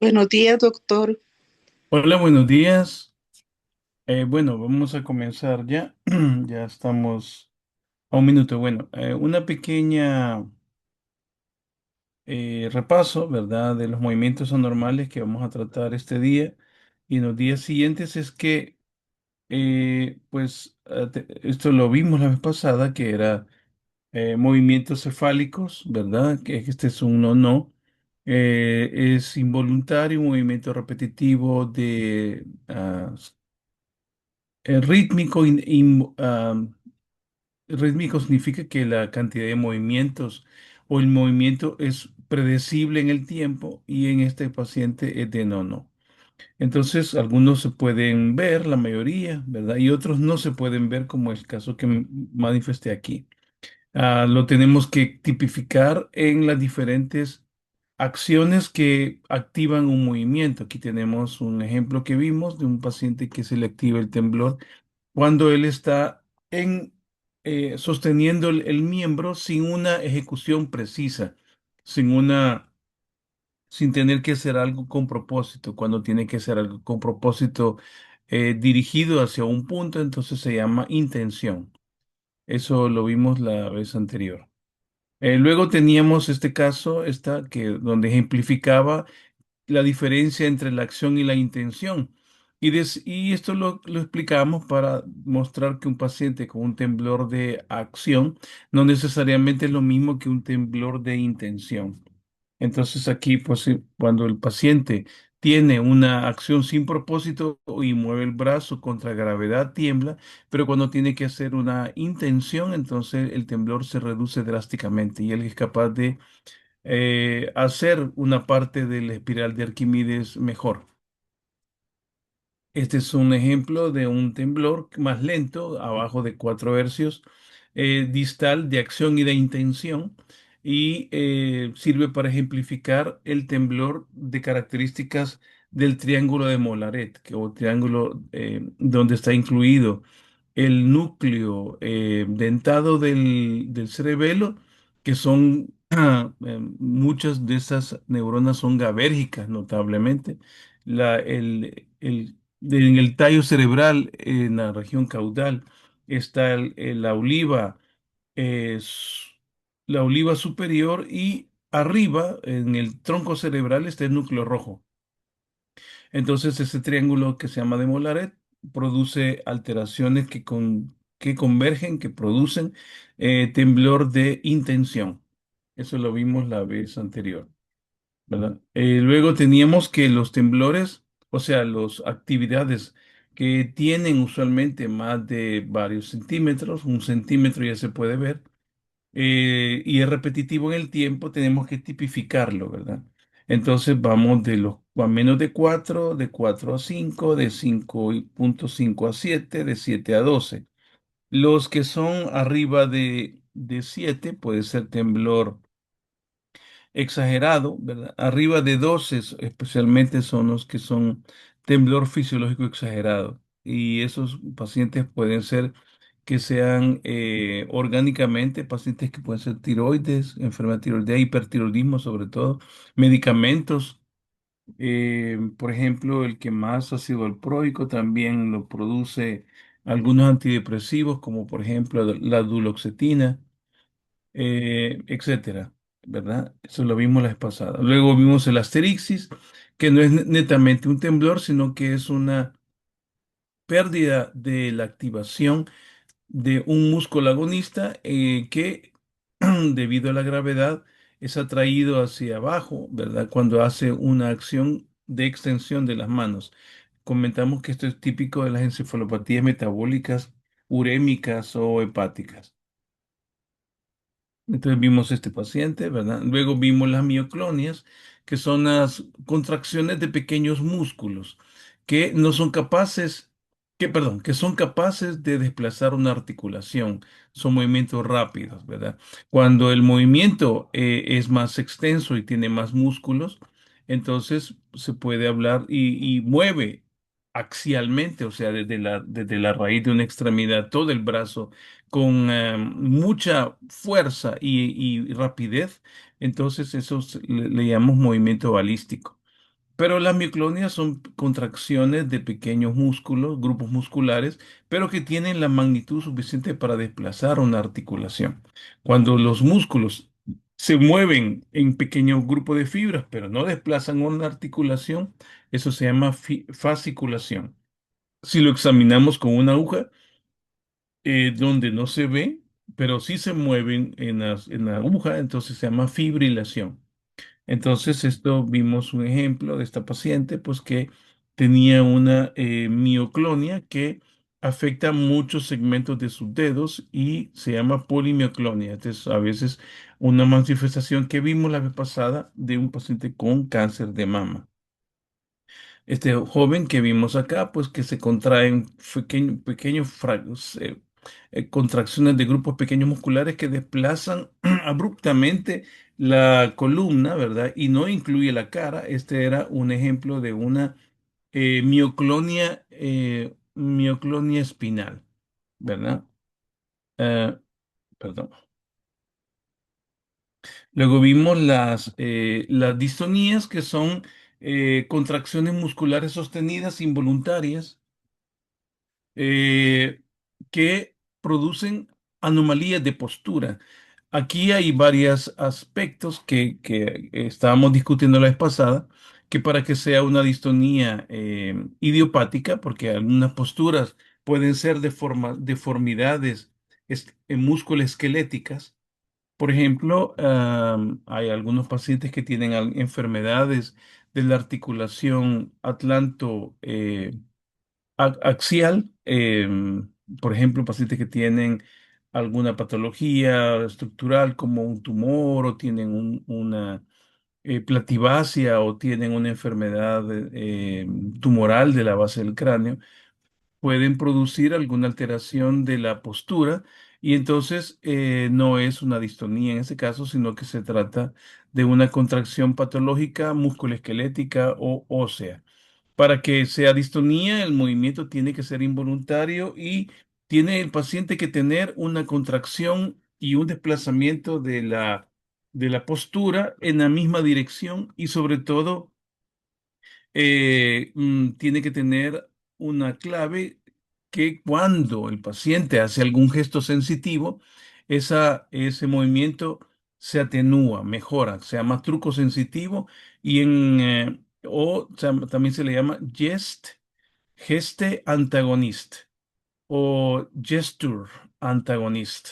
Buenos días, doctor. Hola, buenos días. Bueno, vamos a comenzar ya. Ya estamos a un minuto. Bueno, una pequeña repaso, ¿verdad? De los movimientos anormales que vamos a tratar este día y en los días siguientes es que, esto lo vimos la vez pasada, que era movimientos cefálicos, ¿verdad? Que este es un no. Es involuntario, un movimiento repetitivo de rítmico. Rítmico significa que la cantidad de movimientos o el movimiento es predecible en el tiempo y en este paciente es de no. Entonces, algunos se pueden ver, la mayoría, ¿verdad? Y otros no se pueden ver, como el caso que manifesté aquí. Lo tenemos que tipificar en las diferentes acciones que activan un movimiento. Aquí tenemos un ejemplo que vimos de un paciente que se le activa el temblor cuando él está sosteniendo el miembro sin una ejecución precisa, sin sin tener que hacer algo con propósito. Cuando tiene que hacer algo con propósito dirigido hacia un punto, entonces se llama intención. Eso lo vimos la vez anterior. Luego teníamos este caso, donde ejemplificaba la diferencia entre la acción y la intención. Y esto lo explicamos para mostrar que un paciente con un temblor de acción no necesariamente es lo mismo que un temblor de intención. Entonces aquí, pues, cuando el paciente tiene una acción sin propósito y mueve el brazo contra gravedad, tiembla, pero cuando tiene que hacer una intención, entonces el temblor se reduce drásticamente y él es capaz de hacer una parte de la espiral de Arquímedes mejor. Este es un ejemplo de un temblor más lento, abajo de 4 hercios, distal de acción y de intención, y sirve para ejemplificar el temblor de características del triángulo de Mollaret, o triángulo donde está incluido el núcleo dentado del cerebelo, que son, muchas de esas neuronas son gabérgicas notablemente. En el tallo cerebral, en la región caudal, está eh, s- la oliva superior, y arriba, en el tronco cerebral, está el núcleo rojo. Entonces, ese triángulo que se llama de Mollaret produce alteraciones que convergen, que producen temblor de intención. Eso lo vimos la vez anterior, ¿verdad? Luego teníamos que los temblores, o sea, las actividades que tienen usualmente más de varios centímetros, 1 centímetro ya se puede ver, y es repetitivo en el tiempo, tenemos que tipificarlo, ¿verdad? Entonces vamos de los a menos de 4, de 4 a 5, de 5,5 a 7, de 7 a 12. Los que son arriba de 7 puede ser temblor exagerado, ¿verdad? Arriba de 12 especialmente son los que son temblor fisiológico exagerado. Y esos pacientes pueden ser que sean orgánicamente, pacientes que pueden ser tiroides, enfermedad tiroidea, hipertiroidismo sobre todo, medicamentos. Por ejemplo, el que más ácido valproico también lo produce algunos antidepresivos, como por ejemplo la duloxetina, etcétera, ¿verdad? Eso lo vimos la vez pasada. Luego vimos el asterixis, que no es netamente un temblor, sino que es una pérdida de la activación de un músculo agonista que, debido a la gravedad, es atraído hacia abajo, ¿verdad? Cuando hace una acción de extensión de las manos. Comentamos que esto es típico de las encefalopatías metabólicas, urémicas o hepáticas. Entonces vimos este paciente, ¿verdad? Luego vimos las mioclonias, que son las contracciones de pequeños músculos que no son capaces, perdón, que son capaces de desplazar una articulación. Son movimientos rápidos, ¿verdad? Cuando el movimiento es más extenso y tiene más músculos, entonces se puede hablar y mueve axialmente, o sea, desde la raíz de una extremidad, todo el brazo con mucha fuerza y rapidez, entonces eso le llamamos movimiento balístico. Pero las mioclonias son contracciones de pequeños músculos, grupos musculares, pero que tienen la magnitud suficiente para desplazar una articulación. Cuando los músculos se mueven en pequeños grupos de fibras, pero no desplazan una articulación, eso se llama fasciculación. Si lo examinamos con una aguja, donde no se ve, pero sí se mueven en la aguja, entonces se llama fibrilación. Entonces, esto vimos un ejemplo de esta paciente, pues que tenía una mioclonia que afecta muchos segmentos de sus dedos y se llama polimioclonia. Entonces, a veces una manifestación que vimos la vez pasada de un paciente con cáncer de mama. Este joven que vimos acá, pues que se contraen pequeños contracciones de grupos pequeños musculares que desplazan abruptamente la columna, ¿verdad? Y no incluye la cara. Este era un ejemplo de una mioclonia espinal, ¿verdad? Eh, Perdón. Luego vimos las distonías, que son contracciones musculares sostenidas involuntarias eh, que producen anomalías de postura. Aquí hay varios aspectos que estábamos discutiendo la vez pasada, que para que sea una distonía idiopática, porque algunas posturas pueden ser deformidades musculoesqueléticas. Por ejemplo, hay algunos pacientes que tienen enfermedades de la articulación atlanto, axial, por ejemplo, pacientes que tienen alguna patología estructural como un tumor o tienen una plativacia o tienen una enfermedad tumoral de la base del cráneo, pueden producir alguna alteración de la postura y entonces no es una distonía en ese caso, sino que se trata de una contracción patológica musculoesquelética o ósea. Para que sea distonía, el movimiento tiene que ser involuntario y tiene el paciente que tener una contracción y un desplazamiento de la postura en la misma dirección y sobre todo tiene que tener una clave que cuando el paciente hace algún gesto sensitivo, ese movimiento se atenúa, mejora, se llama truco sensitivo y también se le llama geste antagonist o gesture antagonist.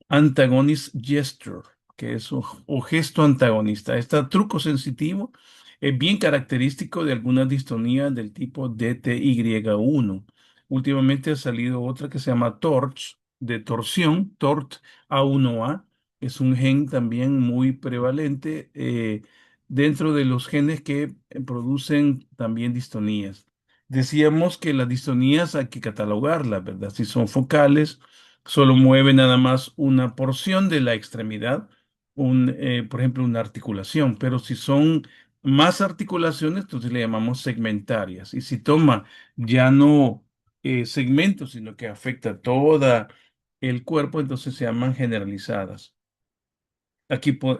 Antagonist gesture, que es o gesto antagonista. Este truco sensitivo es bien característico de algunas distonías del tipo DTY1. Últimamente ha salido otra que se llama TORCH, de torsión, TORT A1A. Es un gen también muy prevalente dentro de los genes que producen también distonías. Decíamos que las distonías hay que catalogarlas, ¿verdad? Si son focales, solo mueve nada más una porción de la extremidad, por ejemplo, una articulación, pero si son más articulaciones, entonces le llamamos segmentarias. Y si toma ya no segmentos, sino que afecta todo el cuerpo, entonces se llaman generalizadas.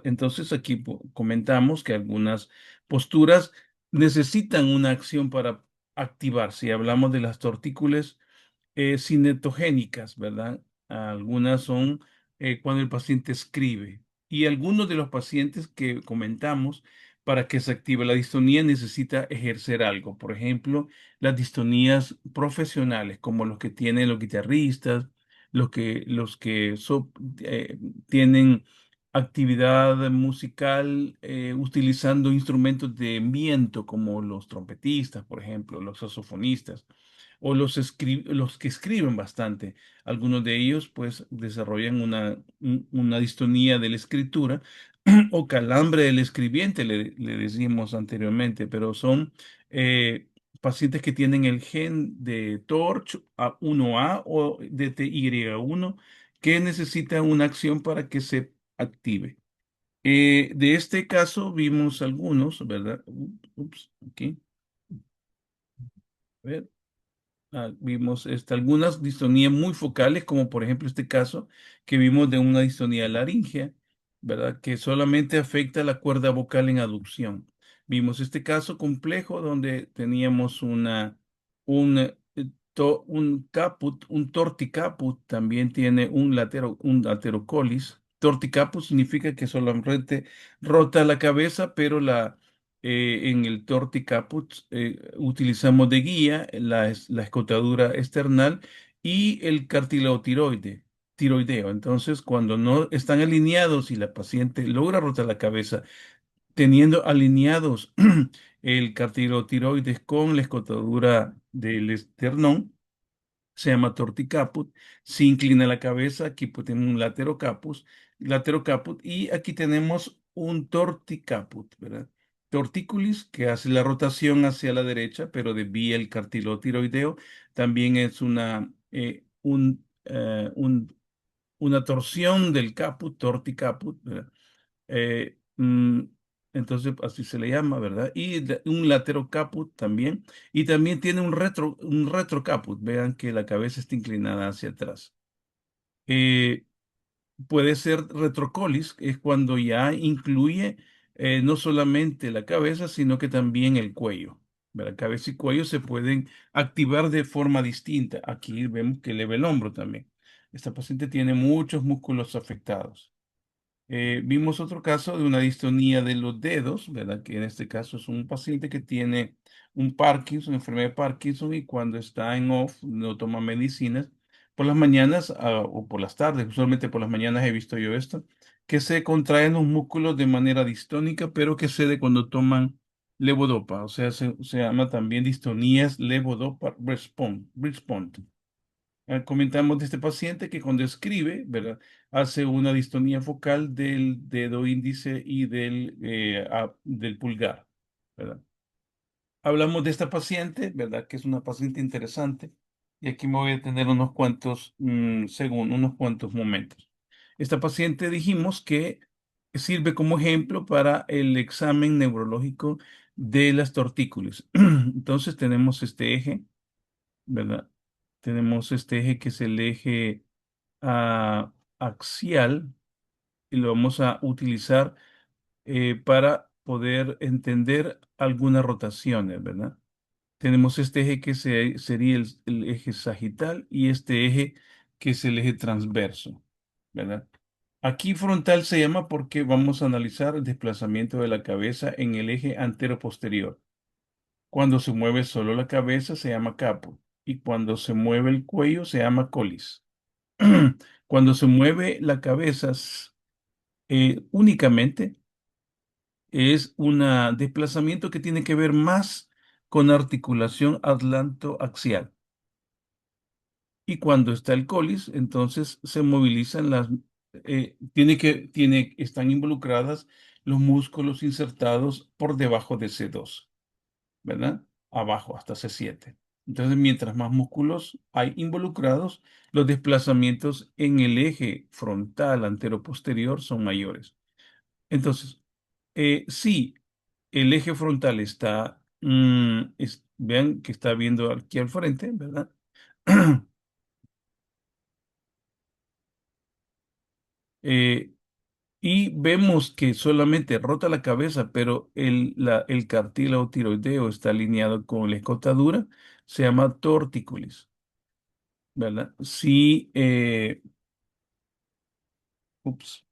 Entonces aquí comentamos que algunas posturas necesitan una acción para activar. Si hablamos de las tortícolis cinetogénicas, ¿verdad? Algunas son cuando el paciente escribe. Y algunos de los pacientes que comentamos, para que se active la distonía, necesita ejercer algo. Por ejemplo, las distonías profesionales, como los que tienen los guitarristas, los que tienen actividad musical utilizando instrumentos de viento, como los trompetistas, por ejemplo, los saxofonistas o los que escriben bastante. Algunos de ellos pues desarrollan una distonía de la escritura o calambre del escribiente, le decimos anteriormente, pero son pacientes que tienen el gen de TORCH A1A o de TY1 que necesitan una acción para que se active. De este caso vimos algunos, ¿verdad? Ups, aquí. A ver. Vimos algunas distonías muy focales, como por ejemplo este caso que vimos de una distonía laríngea, ¿verdad? Que solamente afecta la cuerda vocal en aducción. Vimos este caso complejo donde teníamos un, un caput, un torticaput, también tiene un laterocolis. Torticaput significa que solamente rota la cabeza, pero en el torticaput utilizamos de guía la escotadura external y el cartílago tiroideo. Entonces, cuando no están alineados y la paciente logra rotar la cabeza, teniendo alineados el cartílago-tiroides con la escotadura del esternón, se llama torticaput. Se inclina la cabeza, aquí pues tenemos un laterocaput, y aquí tenemos un torticaput, ¿verdad? Torticulis, que hace la rotación hacia la derecha, pero desvía el cartílago tiroideo. También es una torsión del caput, torticaput, ¿verdad? Eh, mm, entonces, así se le llama, ¿verdad? Y un latero caput también. Y también tiene un retro caput. Vean que la cabeza está inclinada hacia atrás. Eh, Puede ser retrocolis, es cuando ya incluye no solamente la cabeza, sino que también el cuello. ¿Verdad? Cabeza y cuello se pueden activar de forma distinta. Aquí vemos que eleva el hombro también. Esta paciente tiene muchos músculos afectados. Vimos otro caso de una distonía de los dedos, ¿verdad? Que en este caso es un paciente que tiene un Parkinson, una enfermedad de Parkinson, y cuando está en off, no toma medicinas, por las mañanas o por las tardes, usualmente por las mañanas he visto yo esto, que se contraen los músculos de manera distónica, pero que cede cuando toman levodopa, o sea, se llama también distonías levodopa response. Comentamos de este paciente que cuando escribe, ¿verdad? Hace una distonía focal del dedo índice y del pulgar, ¿verdad? Hablamos de esta paciente, ¿verdad? Que es una paciente interesante. Y aquí me voy a tener unos cuantos momentos. Esta paciente dijimos que sirve como ejemplo para el examen neurológico de las tortícolis. Entonces tenemos este eje, ¿verdad? Tenemos este eje que es el eje axial y lo vamos a utilizar para poder entender algunas rotaciones, ¿verdad? Tenemos este eje que sería el eje sagital y este eje que es el eje transverso, ¿verdad? Aquí frontal se llama porque vamos a analizar el desplazamiento de la cabeza en el eje antero-posterior. Cuando se mueve solo la cabeza se llama capo y cuando se mueve el cuello se llama colis. Cuando se mueve la cabeza únicamente es un desplazamiento que tiene que ver más con articulación atlantoaxial. Y cuando está el colis, entonces se movilizan están involucradas los músculos insertados por debajo de C2, ¿verdad? Abajo hasta C7. Entonces, mientras más músculos hay involucrados, los desplazamientos en el eje frontal antero-posterior son mayores. Entonces, si el eje frontal vean que está viendo aquí al frente, ¿verdad? Eh, y vemos que solamente rota la cabeza, pero el cartílago tiroideo está alineado con la escotadura, se llama tortícolis, ¿verdad? Sí, ups.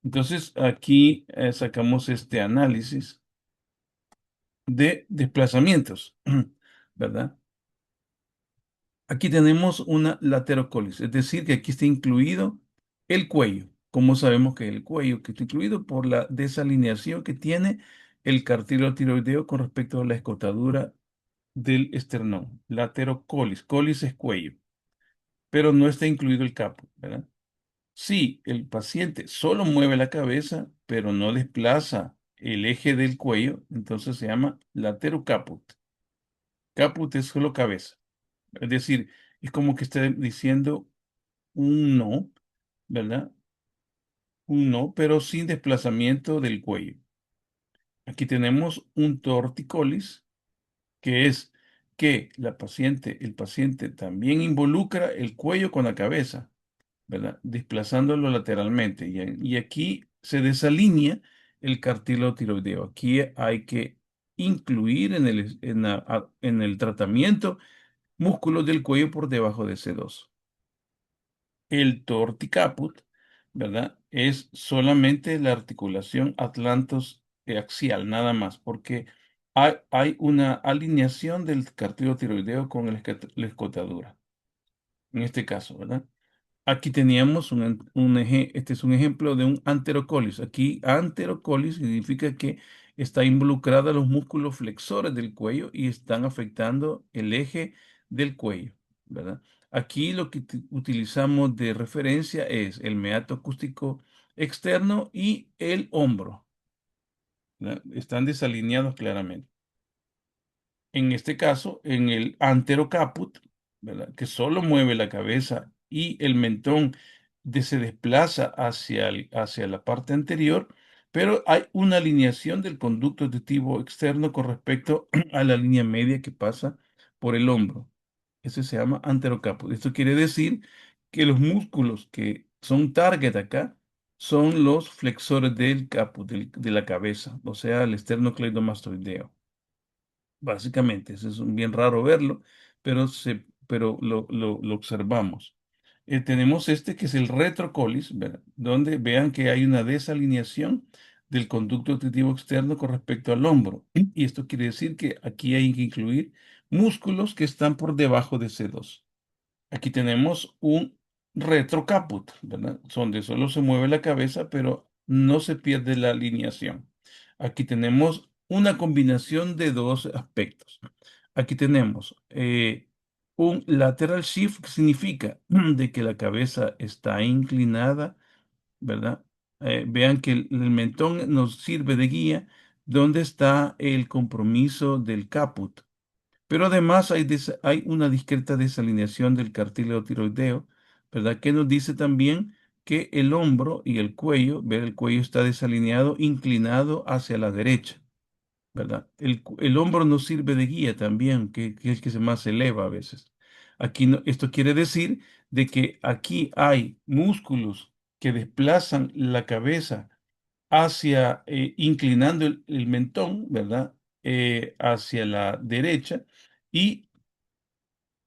Entonces aquí sacamos este análisis de desplazamientos, ¿verdad? Aquí tenemos una laterocolis, es decir, que aquí está incluido el cuello. ¿Cómo sabemos que el cuello que está incluido? Por la desalineación que tiene el cartílago tiroideo con respecto a la escotadura del esternón. Laterocolis, colis es cuello, pero no está incluido el capo, ¿verdad? Si el paciente solo mueve la cabeza, pero no desplaza el eje del cuello, entonces se llama laterocaput. Caput es solo cabeza. Es decir, es como que está diciendo un no, ¿verdad? Un no, pero sin desplazamiento del cuello. Aquí tenemos un torticolis, que es que el paciente también involucra el cuello con la cabeza, ¿verdad? Desplazándolo lateralmente. Y aquí se desalinea el cartílago tiroideo. Aquí hay que incluir en el tratamiento músculos del cuello por debajo de C2. El torticaput, ¿verdad? Es solamente la articulación atlantos axial, nada más, porque hay una alineación del cartílago tiroideo con la escotadura, en este caso, ¿verdad? Aquí teníamos este es un ejemplo de un anterocolis. Aquí anterocolis significa que está involucrada los músculos flexores del cuello y están afectando el eje del cuello, ¿verdad? Aquí lo que utilizamos de referencia es el meato acústico externo y el hombro, ¿verdad? Están desalineados claramente. En este caso, en el anterocaput, ¿verdad? Que solo mueve la cabeza y el mentón se desplaza hacia la parte anterior, pero hay una alineación del conducto auditivo externo con respecto a la línea media que pasa por el hombro. Eso se llama anterocaput. Esto quiere decir que los músculos que son target acá son los flexores del caput, de la cabeza, o sea, el esternocleidomastoideo. Básicamente, eso es bien raro verlo, pero lo observamos. Tenemos este que es el retrocolis, ¿verdad? Donde vean que hay una desalineación del conducto auditivo externo con respecto al hombro. Y esto quiere decir que aquí hay que incluir músculos que están por debajo de C2. Aquí tenemos un retrocaput, ¿verdad? Donde solo se mueve la cabeza, pero no se pierde la alineación. Aquí tenemos una combinación de dos aspectos. Aquí tenemos un lateral shift, que significa de que la cabeza está inclinada, ¿verdad? Vean que el mentón nos sirve de guía donde está el compromiso del caput. Pero además hay una discreta desalineación del cartílago tiroideo, ¿verdad? Que nos dice también que el hombro y el cuello, ver, el cuello está desalineado, inclinado hacia la derecha, ¿verdad? El hombro nos sirve de guía también, que es el que se más eleva a veces. Aquí esto quiere decir de que aquí hay músculos que desplazan la cabeza hacia, inclinando el mentón, ¿verdad? Hacia la derecha y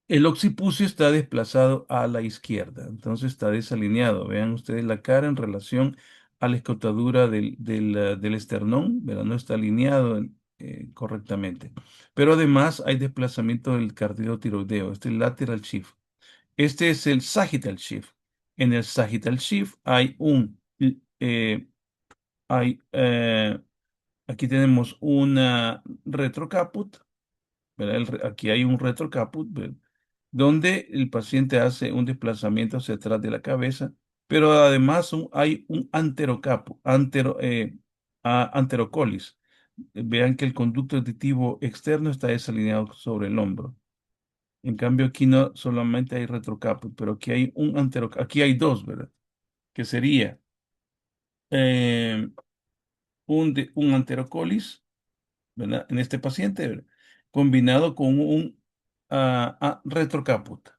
el occipucio está desplazado a la izquierda, entonces está desalineado. Vean ustedes la cara en relación a la escotadura del esternón, ¿verdad? No está alineado correctamente. Pero además hay desplazamiento del cartílago tiroideo, este es el lateral shift. Este es el sagittal shift. En el sagittal shift eh, hay, aquí tenemos una retrocaput, ¿verdad? Aquí hay un retrocaput, ¿verdad? Donde el paciente hace un desplazamiento hacia atrás de la cabeza, pero además hay un anterocolis. Vean que el conducto auditivo externo está desalineado sobre el hombro. En cambio, aquí no solamente hay retrocaput, pero aquí hay aquí hay dos, ¿verdad? Que sería eh, un anterocolis, ¿verdad? En este paciente, ¿verdad? Combinado con un retrocaput.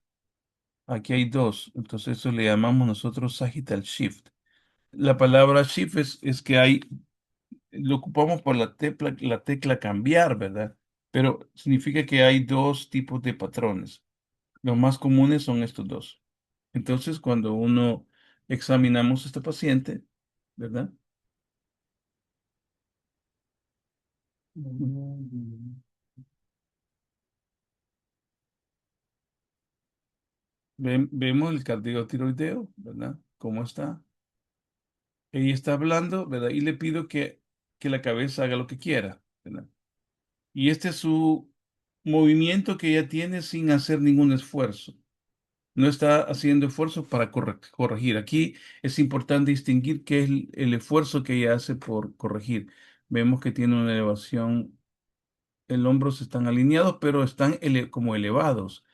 Aquí hay dos, entonces eso le llamamos nosotros sagittal shift. La palabra shift es que lo ocupamos por la tecla cambiar, ¿verdad? Pero significa que hay dos tipos de patrones. Los más comunes son estos dos. Entonces, cuando uno examinamos a este paciente, ¿verdad? Vemos el cartílago tiroideo, ¿verdad? ¿Cómo está? Ella está hablando, ¿verdad? Y le pido que la cabeza haga lo que quiera, ¿verdad? Y este es su movimiento que ella tiene sin hacer ningún esfuerzo. No está haciendo esfuerzo para corregir. Aquí es importante distinguir qué es el esfuerzo que ella hace por corregir. Vemos que tiene una elevación, el hombros están alineados, pero están como elevados,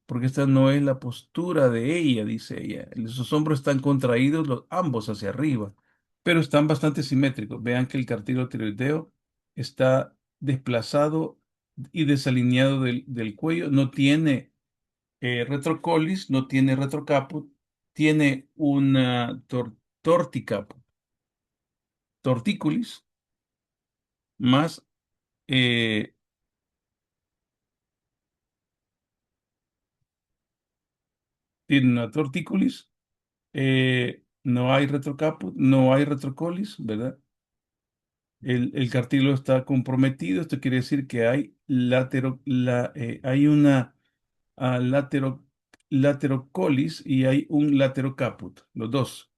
porque esta no es la postura de ella, dice ella. Sus hombros están contraídos, ambos hacia arriba, pero están bastante simétricos. Vean que el cartílago tiroideo está desplazado y desalineado del cuello. No tiene retrocolis, no tiene retrocaput, tiene una torticaput, tortícolis. más eh, tiene una tortícolis, no hay retrocaput, no hay retrocolis, ¿verdad? El cartílago está comprometido, esto quiere decir que hay hay una latero, laterocolis y hay un laterocaput, los dos.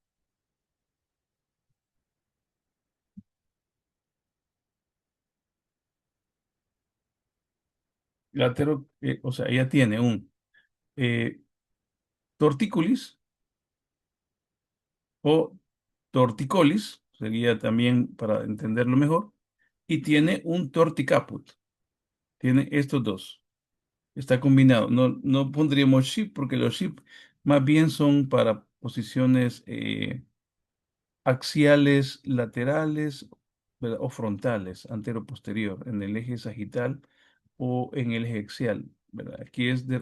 O sea, ella tiene un eh, tortícolis o torticolis, sería también para entenderlo mejor, y tiene un torticaput. Tiene estos dos. Está combinado. No, no pondríamos ship porque los ship más bien son para posiciones axiales, laterales, ¿verdad? O frontales, antero-posterior, en el eje sagital o en el eje axial, ¿verdad? Aquí es de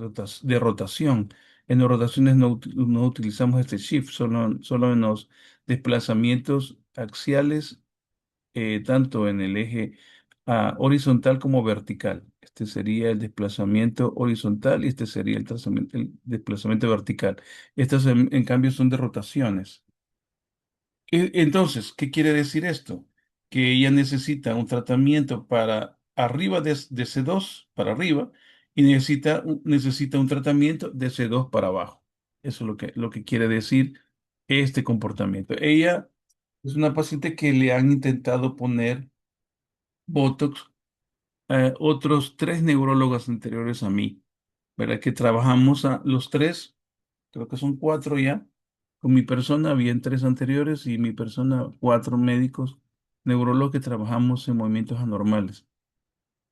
rotación. En las rotaciones no utilizamos este shift, solo en los desplazamientos axiales, tanto en el eje horizontal como vertical. Este sería el desplazamiento horizontal y este sería el desplazamiento vertical. Estas, en cambio, son de rotaciones. Entonces, ¿qué quiere decir esto? Que ella necesita un tratamiento para arriba de C2 para arriba, y necesita un tratamiento de C2 para abajo. Eso es lo que quiere decir este comportamiento. Ella es una paciente que le han intentado poner Botox, otros tres neurólogos anteriores a mí, ¿verdad? Que trabajamos los tres, creo que son cuatro ya. Con mi persona habían tres anteriores y mi persona cuatro médicos neurólogos que trabajamos en movimientos anormales.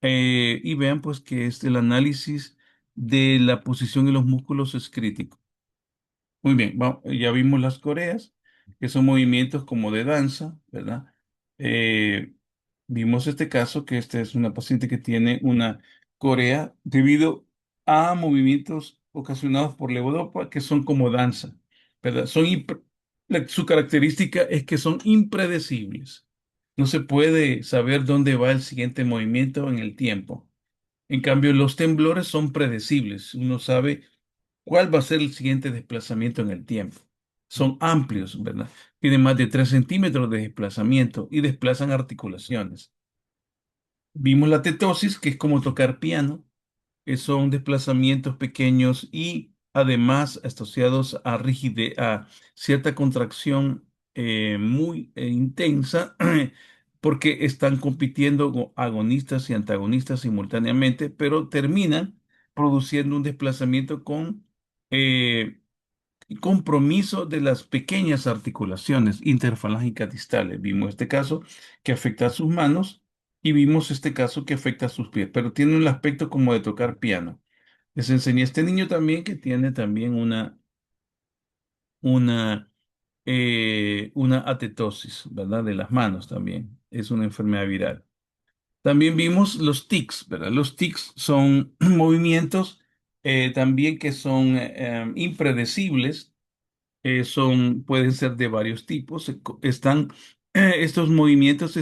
Y vean pues que el análisis de la posición de los músculos es crítico. Muy bien, ya vimos las coreas, que son movimientos como de danza, ¿verdad? Eh, Vimos este caso, que esta es una paciente que tiene una corea debido a movimientos ocasionados por levodopa, que son como danza, ¿verdad? Su característica es que son impredecibles. No se puede saber dónde va el siguiente movimiento en el tiempo. En cambio, los temblores son predecibles. Uno sabe cuál va a ser el siguiente desplazamiento en el tiempo. Son amplios, ¿verdad? Tienen más de 3 centímetros de desplazamiento y desplazan articulaciones. Vimos la tetosis, que es como tocar piano, que son desplazamientos pequeños y además asociados a rigidez, a cierta contracción muy intensa, porque están compitiendo agonistas y antagonistas simultáneamente, pero terminan produciendo un desplazamiento con compromiso de las pequeñas articulaciones interfalángicas distales. Vimos este caso que afecta a sus manos y vimos este caso que afecta a sus pies, pero tiene un aspecto como de tocar piano. Les enseñé a este niño también que tiene también una, una atetosis, ¿verdad? De las manos también. Es una enfermedad viral. También vimos los tics, ¿verdad? Los tics son movimientos también que son impredecibles, pueden ser de varios tipos. Estos movimientos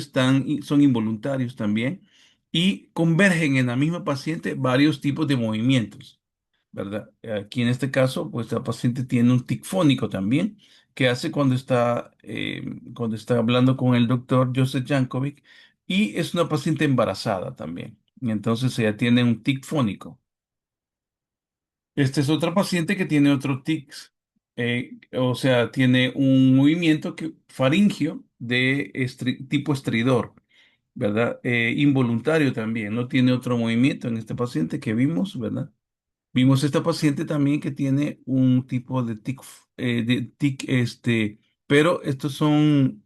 son involuntarios también y convergen en la misma paciente varios tipos de movimientos, ¿verdad? Aquí en este caso, pues la paciente tiene un tic fónico también, que hace cuando está hablando con el doctor Joseph Jankovic, y es una paciente embarazada también. Y entonces ella tiene un tic fónico. Esta es otra paciente que tiene otro tics, o sea, tiene un movimiento faríngeo de tipo estridor, ¿verdad? Involuntario también, no tiene otro movimiento en este paciente que vimos, ¿verdad? Vimos esta paciente también que tiene un tipo de tic, pero estos son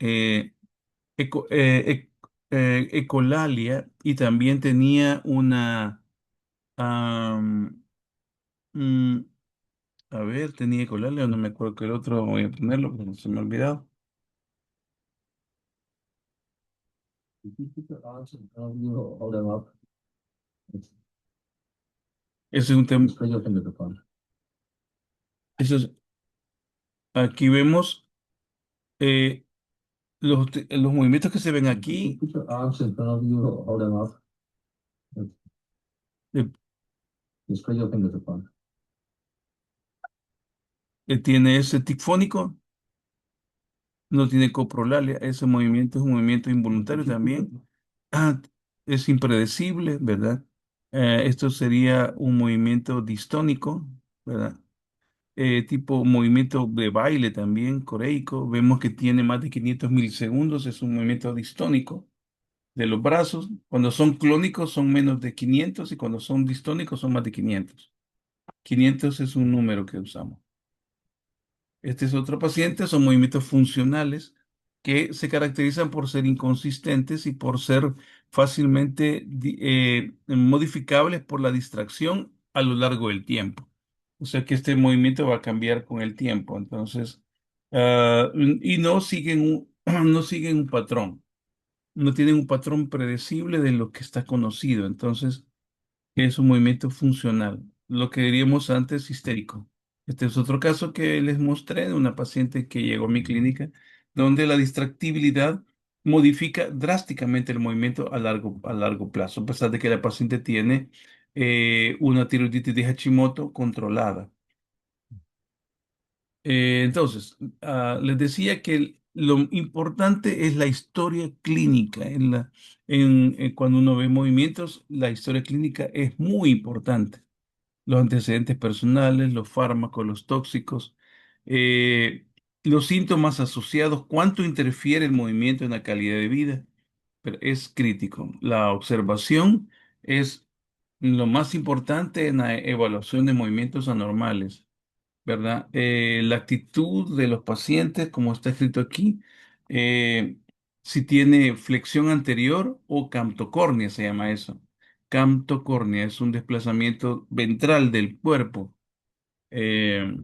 ecolalia, y también tenía una... am, mm, A ver, tenía que colarle o no me acuerdo que el otro, voy a ponerlo, pero se me ha olvidado. Ese es un tema. Eso es, aquí vemos los movimientos que se ven aquí, Put your arms in front of you, hold them up, and eh, spread your fingers apart. tiene ese tic fónico, no tiene coprolalia, ese movimiento es un movimiento involuntario también. Ah, es impredecible, ¿verdad? Esto sería un movimiento distónico, ¿verdad? Tipo movimiento de baile también, coreico. Vemos que tiene más de 500 milisegundos, es un movimiento distónico de los brazos. Cuando son clónicos son menos de 500 y cuando son distónicos son más de 500. 500 es un número que usamos. Este es otro paciente, son movimientos funcionales que se caracterizan por ser inconsistentes y por ser fácilmente modificables por la distracción a lo largo del tiempo. O sea que este movimiento va a cambiar con el tiempo. Entonces, y no siguen no siguen un patrón, no tienen un patrón predecible de lo que está conocido. Entonces, es un movimiento funcional, lo que diríamos antes histérico. Este es otro caso que les mostré de una paciente que llegó a mi clínica, donde la distractibilidad modifica drásticamente el movimiento a largo plazo, a pesar de que la paciente tiene una tiroiditis de Hashimoto controlada. Entonces, les decía que lo importante es la historia clínica. Cuando uno ve movimientos, la historia clínica es muy importante. Los antecedentes personales, los fármacos, los tóxicos, eh, los síntomas asociados, cuánto interfiere el movimiento en la calidad de vida, pero es crítico. La observación es lo más importante en la evaluación de movimientos anormales, ¿verdad? La actitud de los pacientes, como está escrito aquí, eh, si tiene flexión anterior o camptocornia, se llama eso. Camptocornia es un desplazamiento ventral del cuerpo. Eh,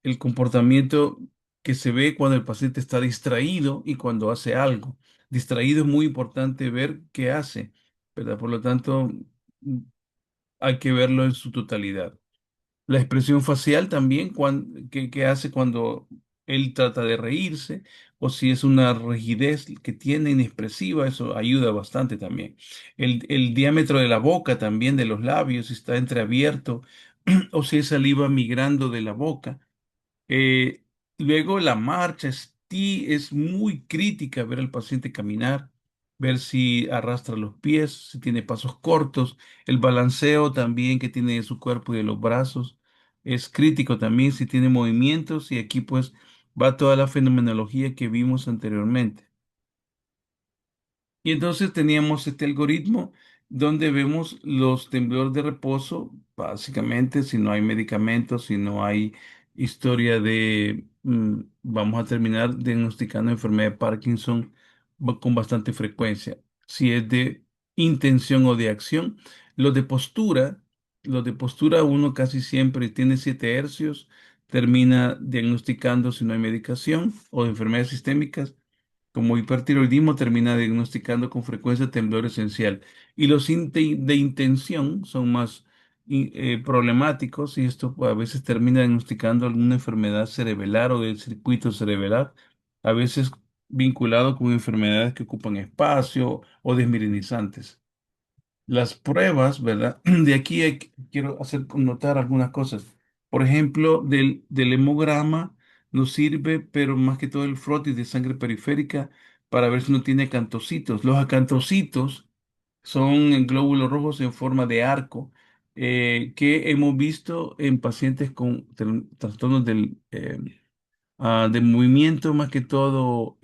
el comportamiento que se ve cuando el paciente está distraído y cuando hace algo. Distraído es muy importante ver qué hace, ¿verdad? Por lo tanto, hay que verlo en su totalidad. La expresión facial también, que hace cuando él trata de reírse, o si es una rigidez que tiene inexpresiva, eso ayuda bastante también. El diámetro de la boca también, de los labios, si está entreabierto, o si hay saliva migrando de la boca. Eh, Luego la marcha es muy crítica, ver al paciente caminar, ver si arrastra los pies, si tiene pasos cortos, el balanceo también que tiene de su cuerpo y de los brazos es crítico también, si tiene movimientos y aquí pues va toda la fenomenología que vimos anteriormente. Y entonces teníamos este algoritmo donde vemos los temblores de reposo, básicamente, si no hay medicamentos, si no hay historia de, vamos a terminar diagnosticando enfermedad de Parkinson con bastante frecuencia. Si es de intención o de acción, los de postura uno casi siempre tiene 7 hercios, termina diagnosticando si no hay medicación o de enfermedades sistémicas como hipertiroidismo termina diagnosticando con frecuencia temblor esencial. Y los de intención son más problemáticos y esto pues, a veces termina diagnosticando alguna enfermedad cerebelar o del circuito cerebelar, a veces vinculado con enfermedades que ocupan espacio o desmirinizantes. Las pruebas, ¿verdad? De aquí quiero hacer notar algunas cosas. Por ejemplo, del hemograma nos sirve, pero más que todo el frotis de sangre periférica para ver si no tiene acantocitos. Los acantocitos son en glóbulos rojos en forma de arco que hemos visto en pacientes con trastornos de movimiento, más que todo.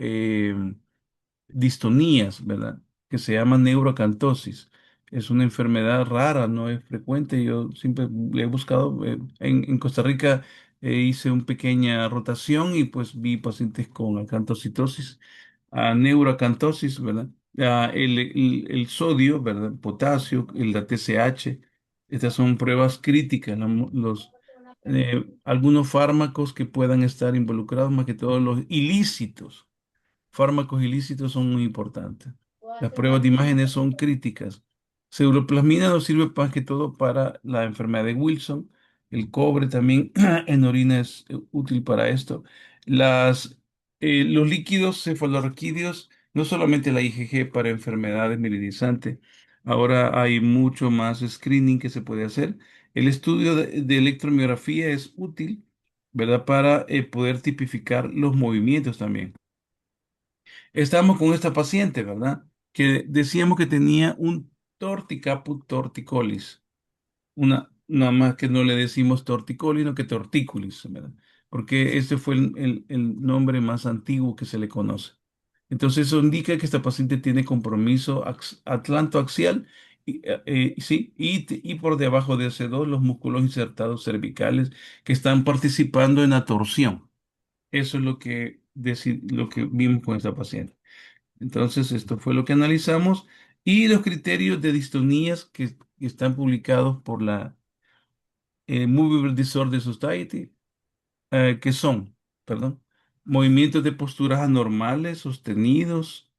Distonías, ¿verdad? Que se llama neuroacantosis. Es una enfermedad rara, no es frecuente. Yo siempre le he buscado. En Costa Rica hice una pequeña rotación y pues vi pacientes con acantocitosis, neuroacantosis, ¿verdad? El sodio, ¿verdad? Potasio, la TSH. Estas son pruebas críticas, algunos fármacos que puedan estar involucrados, más que todos los ilícitos fármacos ilícitos son muy importantes. Las pruebas de imágenes son críticas. Pseudoplatina nos sirve más que todo para la enfermedad de Wilson. El cobre también en orina es útil para esto. Los líquidos cefalorraquídeos, no solamente la IgG para enfermedades mirinizantes, ahora hay mucho más screening que se puede hacer. El estudio de electromiografía es útil, ¿verdad? Para poder tipificar los movimientos también. Estamos con esta paciente, ¿verdad? Que decíamos que tenía un torticaput torticollis. Nada más que no le decimos torticollis, sino que tortícolis, ¿verdad? Porque ese fue el nombre más antiguo que se le conoce. Entonces, eso indica que esta paciente tiene compromiso atlantoaxial sí, y por debajo de ese dos los músculos insertados cervicales que están participando en la torsión. Eso es lo que vimos con esta paciente. Entonces, esto fue lo que analizamos y los criterios de distonías que están publicados por la Movable Disorder Society, que son, perdón, movimientos de posturas anormales, sostenidos,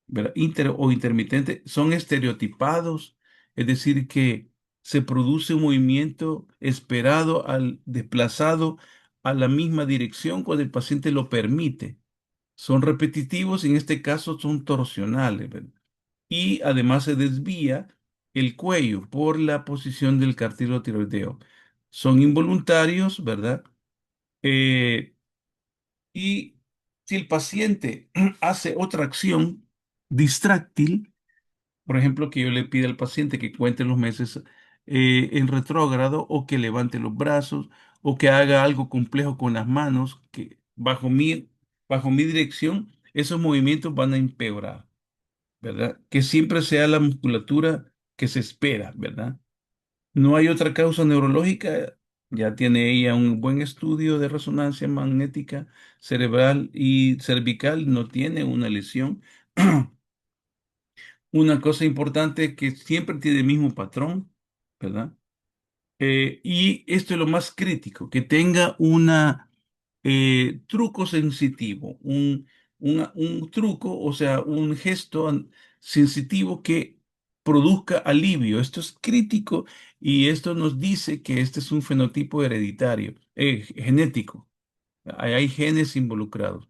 ¿verdad? O intermitentes, son estereotipados, es decir, que se produce un movimiento esperado al desplazado a la misma dirección cuando el paciente lo permite. Son repetitivos y en este caso son torsionales, ¿verdad? Y además se desvía el cuello por la posición del cartílago tiroideo. Son involuntarios, ¿verdad? Eh, y si el paciente hace otra acción distráctil, por ejemplo, que yo le pida al paciente que cuente los meses en retrógrado o que levante los brazos o que haga algo complejo con las manos, que bajo mi dirección, esos movimientos van a empeorar, ¿verdad? Que siempre sea la musculatura que se espera, ¿verdad? No hay otra causa neurológica. Ya tiene ella un buen estudio de resonancia magnética cerebral y cervical, no tiene una lesión. Una cosa importante es que siempre tiene el mismo patrón, ¿verdad? Y esto es lo más crítico, que tenga una truco sensitivo, un truco, o sea, un gesto sensitivo que produzca alivio. Esto es crítico y esto nos dice que este es un fenotipo hereditario, genético. Hay genes involucrados.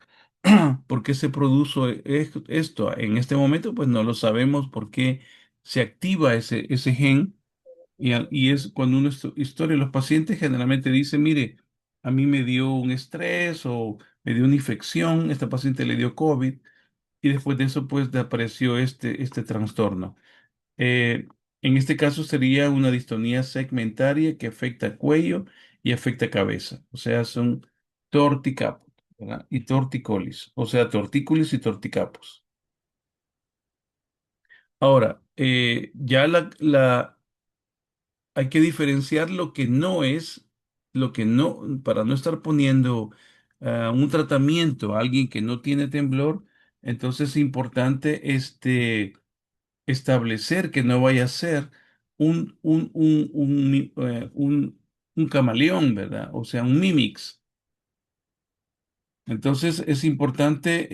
¿Por qué se produce esto? En este momento, pues no lo sabemos por qué se activa ese gen y es cuando uno historia, los pacientes generalmente dicen, mire, a mí me dio un estrés o me dio una infección, esta paciente le dio COVID y después de eso pues apareció este trastorno. Eh, en este caso sería una distonía segmentaria que afecta cuello y afecta cabeza, o sea, son torticapos, ¿verdad? Y torticolis, o sea, tortícolis y torticapos. Ahora, ya hay que diferenciar lo que no es, lo que no, para no estar poniendo un tratamiento a alguien que no tiene temblor, entonces es importante establecer que no vaya a ser un camaleón, ¿verdad? O sea, un mimix. Entonces es importante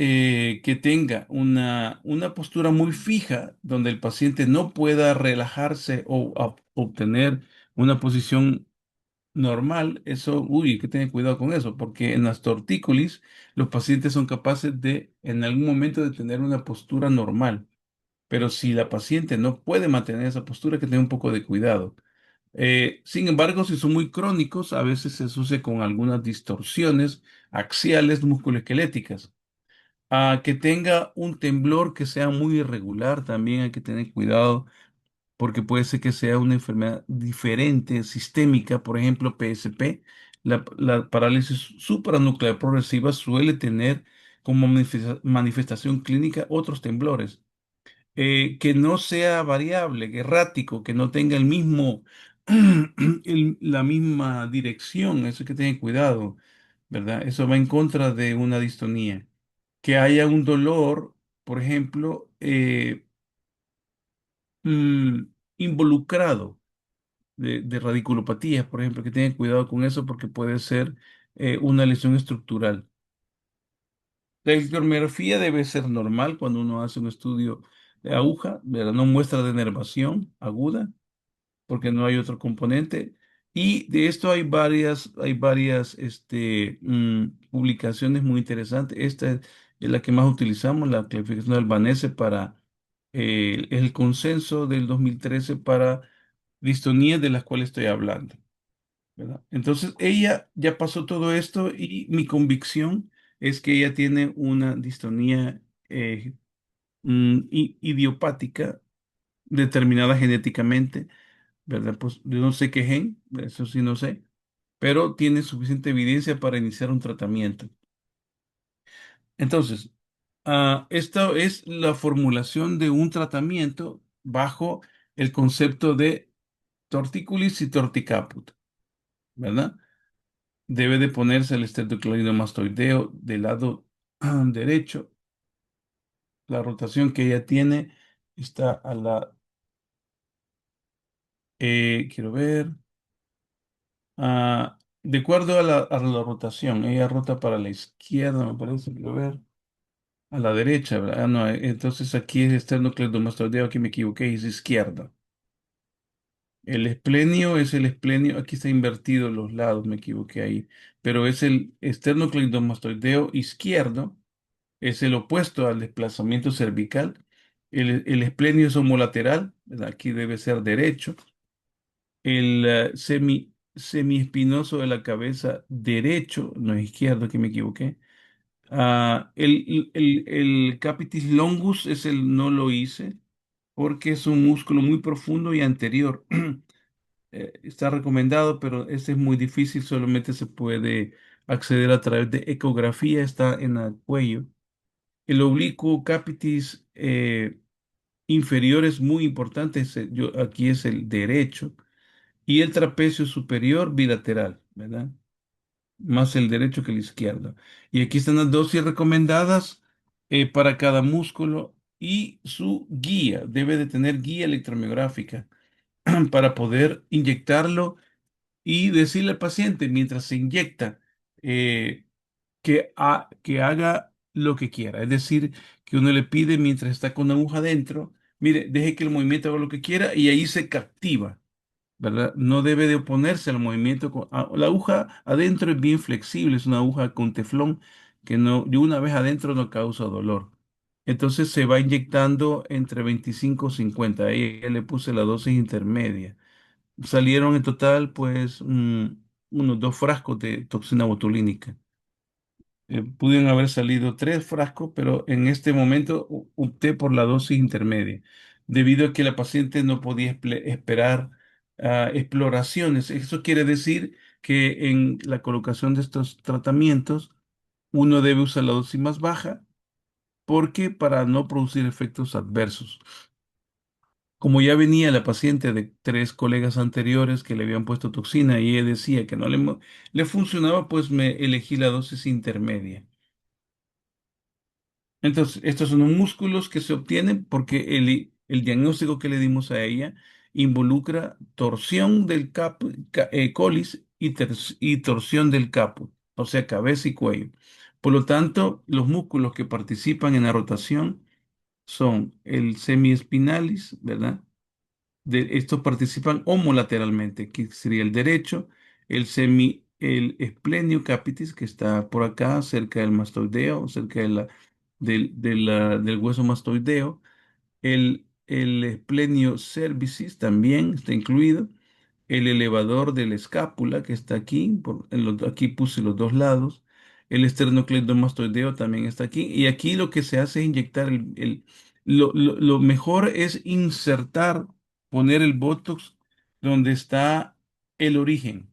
que tenga una postura muy fija donde el paciente no pueda relajarse o obtener una posición normal. Eso, uy, hay que tener cuidado con eso, porque en las tortícolis los pacientes son capaces de en algún momento de tener una postura normal. Pero si la paciente no puede mantener esa postura, hay que tener un poco de cuidado. Sin embargo, si son muy crónicos, a veces se asocia con algunas distorsiones axiales musculoesqueléticas. A que tenga un temblor que sea muy irregular, también hay que tener cuidado porque puede ser que sea una enfermedad diferente, sistémica, por ejemplo, PSP. La parálisis supranuclear progresiva suele tener como manifestación clínica otros temblores que no sea variable, que errático, que no tenga el mismo, la misma dirección, eso hay que tener cuidado, ¿verdad? Eso va en contra de una distonía. Que haya un dolor, por ejemplo, mm, involucrado de radiculopatías, por ejemplo, que tengan cuidado con eso porque puede ser una lesión estructural. La electromiografía debe ser normal cuando uno hace un estudio de aguja, ¿verdad? No muestra denervación aguda porque no hay otro componente. Y de esto hay varias publicaciones muy interesantes. Esta es la que más utilizamos, la clasificación de Albanese para el consenso del 2013 para distonías de las cuales estoy hablando, ¿verdad? Entonces, ella ya pasó todo esto y mi convicción es que ella tiene una distonía idiopática determinada genéticamente, ¿verdad? Pues yo no sé qué gen, eso sí no sé, pero tiene suficiente evidencia para iniciar un tratamiento. Entonces, esta es la formulación de un tratamiento bajo el concepto de tortícolis y torticaput, ¿verdad? Debe de ponerse el estreptoclorido mastoideo del lado derecho. La rotación que ella tiene está quiero ver, de acuerdo a la rotación, ella rota para la izquierda, me parece, quiero ver, a la derecha, ¿verdad? No, entonces aquí es esternocleidomastoideo, aquí me equivoqué, es izquierda. El esplenio es el esplenio, aquí está invertido los lados, me equivoqué ahí, pero es el esternocleidomastoideo izquierdo, es el opuesto al desplazamiento cervical. El esplenio es homolateral, ¿verdad? Aquí debe ser derecho. El semiespinoso de la cabeza derecho, no es izquierdo, aquí me equivoqué. El capitis longus es no lo hice porque es un músculo muy profundo y anterior. Está recomendado, pero este es muy difícil, solamente se puede acceder a través de ecografía, está en el cuello. El oblicuo capitis inferior es muy importante, aquí es el derecho, y el trapecio superior bilateral, ¿verdad? Más el derecho que el izquierdo. Y aquí están las dosis recomendadas para cada músculo y su guía. Debe de tener guía electromiográfica para poder inyectarlo y decirle al paciente mientras se inyecta eh, que haga lo que quiera. Es decir, que uno le pide mientras está con la aguja adentro, mire, deje que el movimiento haga lo que quiera y ahí se captiva. ¿Verdad? No debe de oponerse al movimiento. La aguja adentro es bien flexible, es una aguja con teflón que no, de una vez adentro no causa dolor. Entonces se va inyectando entre 25 y 50. Ahí le puse la dosis intermedia. Salieron en total, pues, unos 2 frascos de toxina botulínica. Pudieron haber salido 3 frascos, pero en este momento opté por la dosis intermedia, debido a que la paciente no podía esperar exploraciones. Eso quiere decir que en la colocación de estos tratamientos, uno debe usar la dosis más baja, porque para no producir efectos adversos. Como ya venía la paciente de 3 colegas anteriores que le habían puesto toxina y ella decía que no le funcionaba, pues me elegí la dosis intermedia. Entonces, estos son los músculos que se obtienen porque el diagnóstico que le dimos a ella involucra torsión del colis y torsión del caput, o sea, cabeza y cuello. Por lo tanto, los músculos que participan en la rotación son el semiespinalis, ¿verdad? Estos participan homolateralmente, que sería el derecho, el esplenio capitis, que está por acá, cerca del mastoideo, cerca del hueso mastoideo, el esplenio cervicis también está incluido, el elevador de la escápula, que está aquí, aquí puse los dos lados, el esternocleidomastoideo también está aquí, y aquí lo que se hace es inyectar lo mejor es insertar, poner el Botox donde está el origen,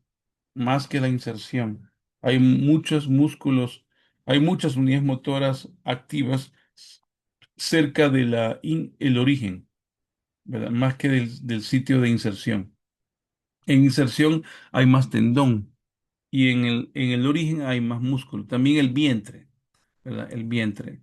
más que la inserción. Hay muchos músculos, hay muchas unidades motoras activas cerca de el origen, ¿verdad? Más que del sitio de inserción. En inserción hay más tendón y en el origen hay más músculo. También el vientre, ¿verdad? El vientre.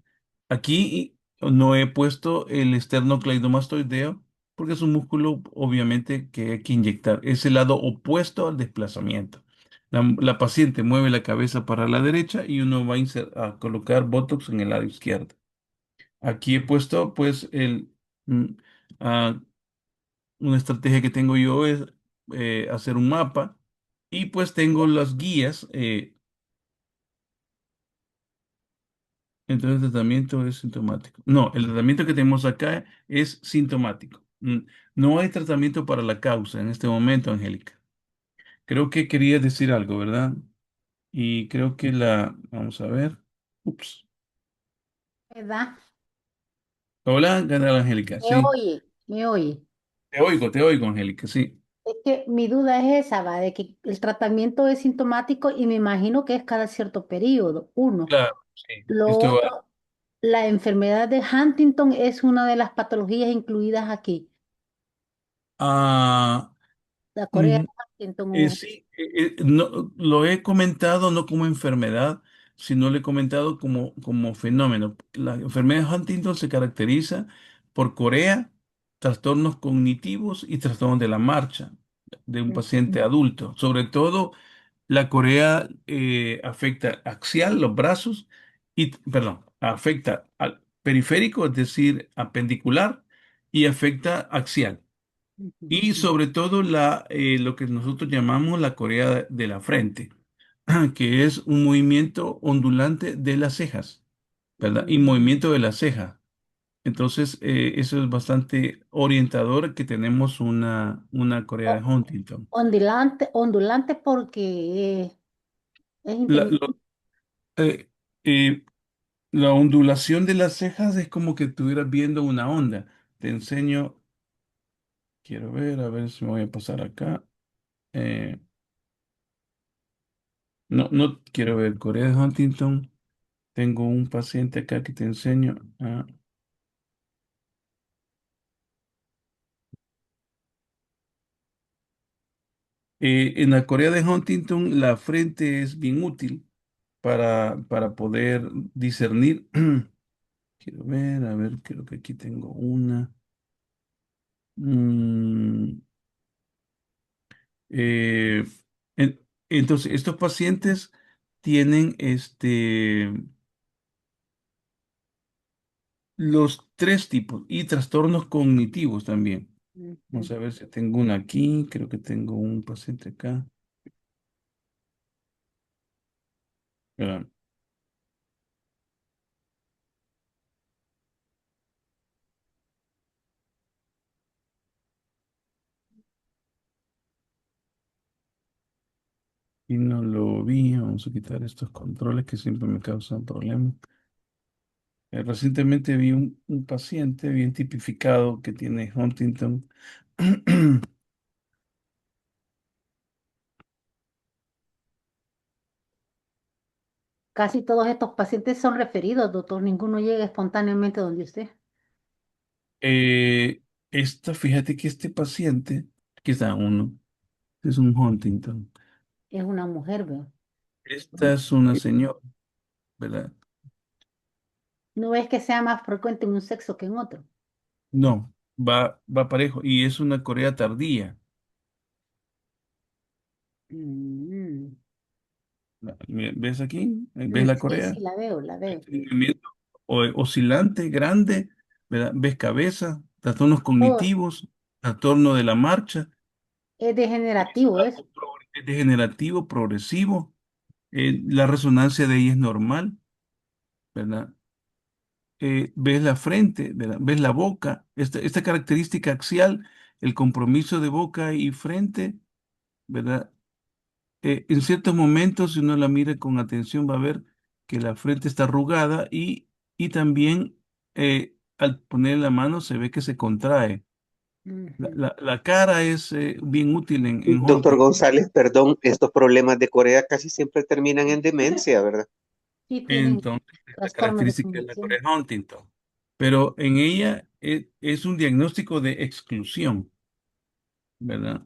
Aquí no he puesto el esternocleidomastoideo porque es un músculo obviamente que hay que inyectar. Es el lado opuesto al desplazamiento. La paciente mueve la cabeza para la derecha y uno va a colocar Botox en el lado izquierdo. Aquí he puesto pues mm, ah, una estrategia que tengo yo es hacer un mapa Y pues tengo las guías. Entonces el tratamiento es sintomático. No, el tratamiento que tenemos acá es sintomático. No hay tratamiento para la causa en este momento, Angélica. Creo que quería decir algo, ¿verdad? Y creo que vamos a ver. Ups. ¿Verdad? Hola, Gabriela Angélica. Me Sí, oye, me oye. te oigo, Angélica. Sí, Es que mi duda es esa, va, de que el tratamiento es sintomático y me imagino que es cada cierto periodo, uno. claro, sí. Lo Esto va. otro, la enfermedad de Huntington es una de las patologías incluidas aquí. Ah, La Corea mm, de Huntington. O- sí, no, lo he comentado no como enfermedad, sino lo he comentado como fenómeno. La enfermedad de Huntington se caracteriza por corea, trastornos cognitivos y trastornos de la marcha de un paciente adulto. Sobre todo, la corea afecta axial, los brazos, y, perdón, afecta al periférico, es decir, apendicular, y afecta axial. Ujú. Y sobre todo lo que nosotros llamamos la corea de la frente, que es un movimiento ondulante de las cejas, ¿verdad? Y Mm. movimiento de la ceja. Entonces, eso es bastante orientador que tenemos una corea de O- Huntington. Ondulante, ondulante porque es La, intermitente. lo- eh, eh, la ondulación de las cejas es como que estuvieras viendo una onda. Te enseño, quiero ver, a ver si me voy a pasar acá. Eh, no, no quiero ver Corea de Huntington. Tengo un paciente acá que te enseño. En la Corea de Huntington, la frente es bien útil para poder discernir. Quiero ver, a ver, creo que aquí tengo una. Mm, eh, en- entonces, estos pacientes tienen los tres tipos y trastornos cognitivos también. Ujú. Vamos a ver si tengo una aquí. Creo que tengo un paciente acá. Espera, y no lo vi. Vamos a quitar estos controles que siempre me causan problemas. Recientemente vi un paciente bien tipificado que tiene Huntington. Casi todos estos pacientes son referidos, doctor. Ninguno llega espontáneamente donde usted. Eh, fíjate que este paciente, aquí está uno, es un Huntington. Es una mujer, veo. Esta es una señora, ¿verdad? No es que sea más frecuente en un sexo que en otro. No, va parejo y es una Corea tardía. Mm. ¿Ves aquí? ¿Ves la Sí, sí, Corea? la veo, la veo. Este movimiento oscilante, grande, ¿verdad? ¿Ves cabeza? Trastornos Todo cognitivos, trastorno de la marcha. es degenerativo eso. Es degenerativo, progresivo. La resonancia de ella es normal, ¿verdad? Ves la frente, ¿verdad? Ves la boca, esta característica axial, el compromiso de boca y frente, ¿verdad? En ciertos momentos, si uno la mira con atención, va a ver que la frente está arrugada y también al poner la mano se ve que se contrae. Ujú. La cara es bien útil en Doctor Huntington. González, perdón, estos problemas de Corea casi siempre terminan en demencia, ¿verdad? Sí tienen Entonces, la trastornos de característica de la Corea conducción. de Huntington. Pero en ella es un diagnóstico de exclusión, ¿verdad?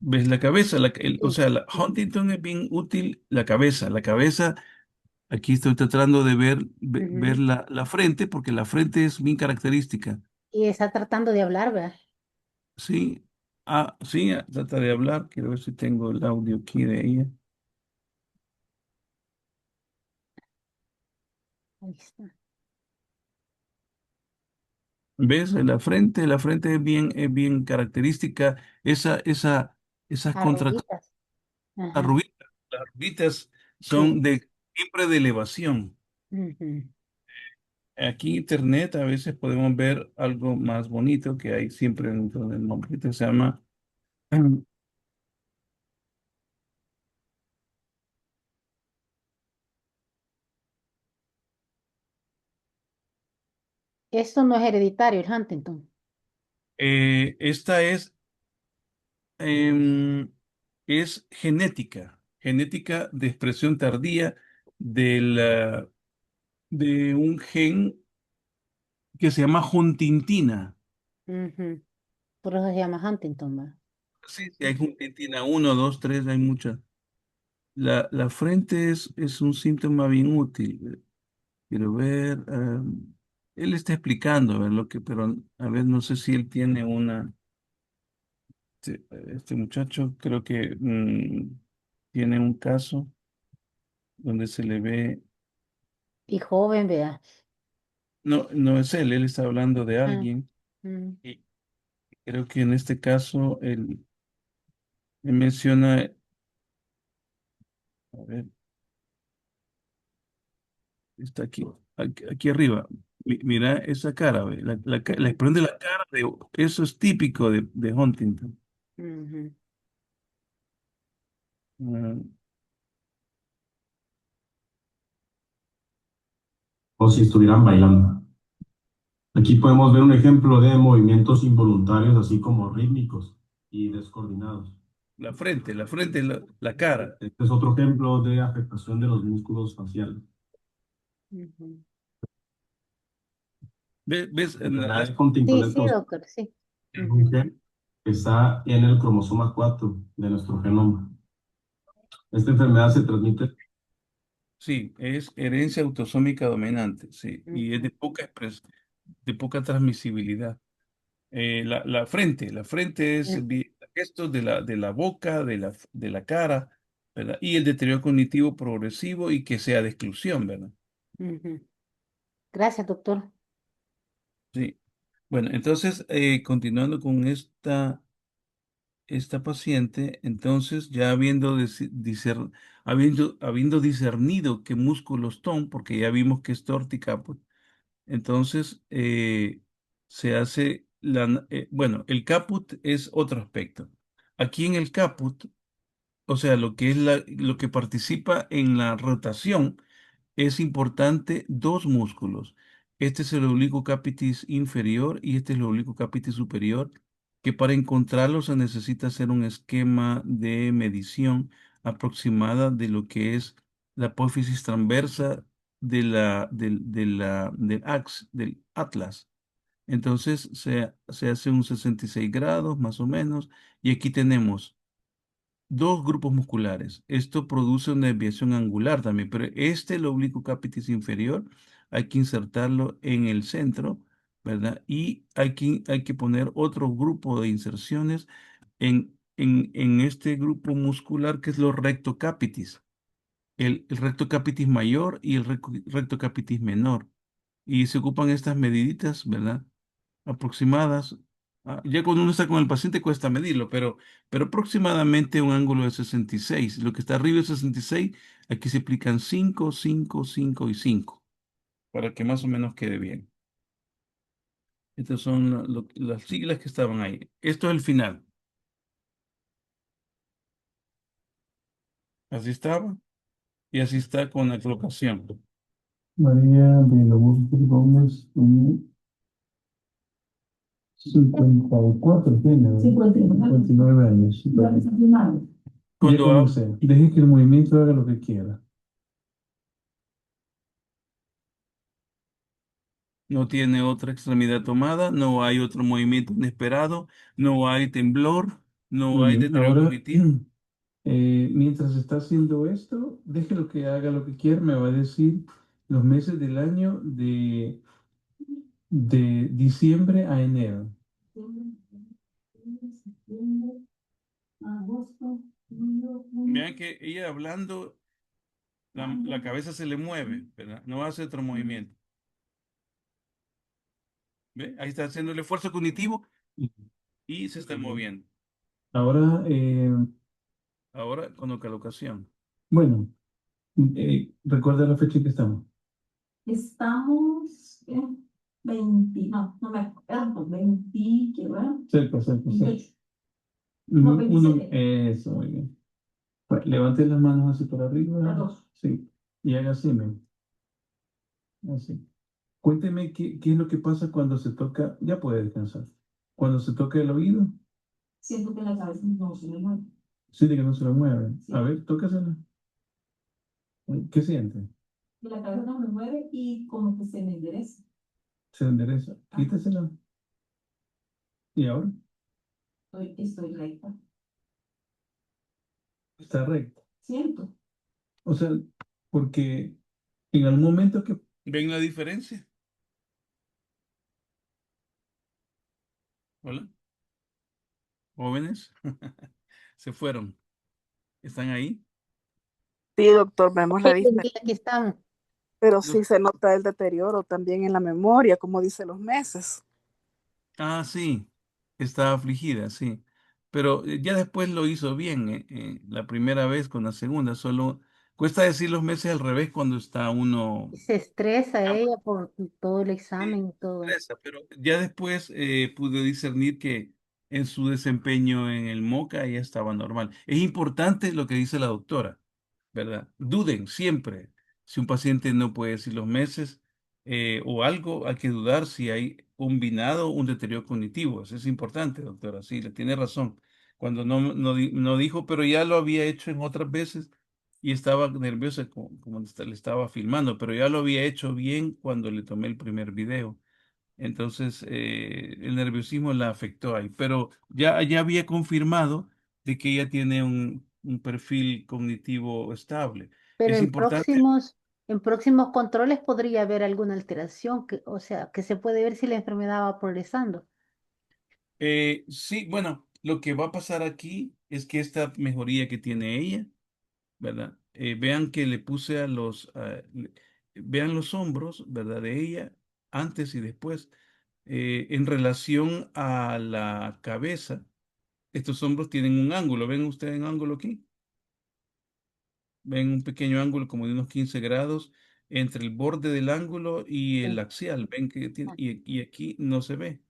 ¿Ves la cabeza? O Sí. sea, la Huntington es bien útil la cabeza. La cabeza, aquí estoy tratando de ver Ujú. la frente, porque la frente es bien característica. Y está tratando de hablar, ¿verdad? Sí, sí, trata de hablar. Quiero ver si tengo el audio aquí de ella. Ahí está. ¿Ves? La frente es bien característica. Esas contracciones. Arruguitas. Las Ajá. rubitas, las rubitas Sí. son siempre de elevación. Ujú. Aquí en internet a veces podemos ver algo más bonito que hay siempre dentro del nombre, que se llama Esto no es hereditario, el Huntington. esta em, es genética, genética de expresión tardía de un gen que se llama huntingtina. Ujú. Por eso se llama Huntington, ¿verdad? Sí, sí, hay huntingtina uno, 2, 3, hay muchas. La frente es un síntoma bien útil. Quiero ver, él está explicando, a ver, pero a ver, no sé si él tiene este muchacho creo que tiene un caso donde se le ve, Y joven, vea. no, no es él está hablando de Ah, alguien mm. y creo que en este caso él menciona, a ver, está aquí arriba. Mira esa cara, ve, la Ujú. expresión de la cara, eso es típico de Huntington. Ujú. Ah, O si estuvieran bailando. Aquí podemos ver un ejemplo de movimientos involuntarios, así como rítmicos y descoordinados. la frente, la cara. Este es otro ejemplo de afectación de los músculos faciales. Ujú. ¿Ves? La enfermedad de Huntington Sí, es sí, doctor, sí. un Ujú. gen que está en el cromosoma 4 de nuestro genoma. Esta enfermedad se transmite. Sí, es herencia autosómica dominante, sí, y es Ujú. de poca transmisibilidad. La frente es esto de la boca, de la cara, ¿verdad? Y el deterioro cognitivo progresivo y que sea de exclusión, ¿verdad? Ujú. Gracias, doctor. Sí. Bueno, entonces, continuando con esta paciente, entonces, ya habiendo discernido qué músculos son, porque ya vimos que es torticaput. Entonces, se hace bueno, el caput es otro aspecto. Aquí en el caput, o sea, lo que es lo que participa en la rotación, es importante dos músculos. Este es el oblicuo capitis inferior y este es el oblicuo capitis superior, que para encontrarlos se necesita hacer un esquema de medición aproximada de lo que es la apófisis transversa del atlas. Entonces se hace un 66 grados más o menos y aquí tenemos dos grupos musculares. Esto produce una desviación angular también, pero el oblicuo capitis inferior, hay que insertarlo en el centro, ¿verdad? Y hay que poner otro grupo de inserciones en este grupo muscular que es los recto capitis, el recto capitis mayor y el recto capitis menor. Y se ocupan estas mediditas, ¿verdad? Aproximadas. Ya cuando uno está con el paciente cuesta medirlo, pero aproximadamente un ángulo de 66. Lo que está arriba de 66, aquí se aplican 5, 5, 5 y 5, para que más o menos quede bien. Estas son las siglas que estaban ahí. Esto es el final. Así estaba y así está con la colocación. María de Lobos Gómez, 54 tiene, ¿verdad? 59 años. Sí, perfecto. Ya Cuando comencé. Deje que el movimiento haga lo que quiera. no tiene otra extremidad tomada, no hay otro movimiento inesperado, no hay temblor, no Muy hay bien. deterioro Ahora, cognitivo. mientras está haciendo esto, déjelo que haga lo que quiera. Me va a decir los meses del año de diciembre a enero. Vean que ella hablando, la cabeza se le mueve, ¿verdad? No hace otro movimiento. ¿Ve? Ahí está haciendo el esfuerzo cognitivo y se está moviendo. Ahora, Ahora con la colocación. Bueno, recuerda la fecha en que estamos. Estamos en 20, no me acuerdo, 20, ¿qué va? Cerca, cerca, cerca. 28. No, 27. Eso, muy bien. Pues, levante las manos así por arriba. Las dos. Sí. Y haga así, men. Así. Cuénteme qué es lo que pasa cuando se toca. Ya puede descansar. Cuando se toca el oído, Siento que la cabeza no se me mueve. siente que no se lo mueve. Sí. A ver, tócasela. ¿Qué siente? Que la cabeza no me mueve y como que se me endereza. Se endereza. Quítesela. Y ahora Estoy recta. está recto. Siento. O sea, porque en algún momento que ¿Ven la diferencia? Hola, jóvenes. Se fueron. ¿Están ahí? Sí, doctor, vemos la Sí, diferencia, aquí estamos. pero sí se nota el deterioro también en la memoria, como dice los meses. Ah, sí, está afligida, sí. Pero ya después lo hizo bien, la primera vez con la segunda. Solo cuesta decir los meses al revés cuando está uno. Se estresa Ah, ella por todo el sí, examen y todo. sorpresa, pero ya después pude discernir que en su desempeño en el MOCA ya estaba normal. Es importante lo que dice la doctora, ¿verdad? Duden siempre. Si un paciente no puede decir los meses o algo, hay que dudar si hay combinado un deterioro cognitivo. Eso es importante, doctora. Sí, le tiene razón. Cuando no dijo, pero ya lo había hecho en otras veces y estaba nerviosa como le estaba filmando, pero ya lo había hecho bien cuando le tomé el primer video. Entonces, el nerviosismo la afectó ahí, pero ya había confirmado de que ella tiene un perfil cognitivo estable. Pero Es importante. en próximos controles podría haber alguna alteración, o sea, que se puede ver si la enfermedad va progresando. Sí, bueno, lo que va a pasar aquí es que esta mejoría que tiene ella, ¿verdad? Vean que le puse vean los hombros, ¿verdad? De ella antes y después. En relación a la cabeza, estos hombros tienen un ángulo. ¿Ven ustedes un ángulo aquí? Ven un pequeño ángulo como de unos 15 grados entre el borde del ángulo y el Sí. axial. Ven que tiene, Ah, y aquí no se ve.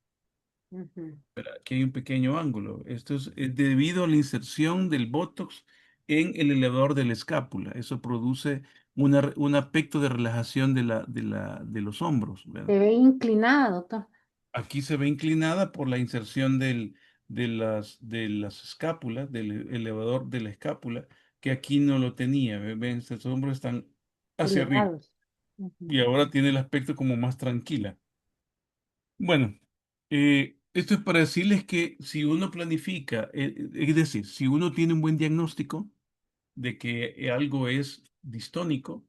ujú. Pero aquí hay un pequeño ángulo. Esto es debido a la inserción del Botox en el elevador de la escápula. Eso produce un aspecto de relajación de los hombros, ¿verdad? Se ve inclinada, doctor. Aquí se ve inclinada por la inserción de las escápulas, del elevador de la escápula, que aquí no lo tenía. Ven, estos hombros están hacia arriba Elevados. Ujú. y ahora tiene el aspecto como más tranquila. Bueno, esto es para decirles que si uno planifica, es decir, si uno tiene un buen diagnóstico de que algo es distónico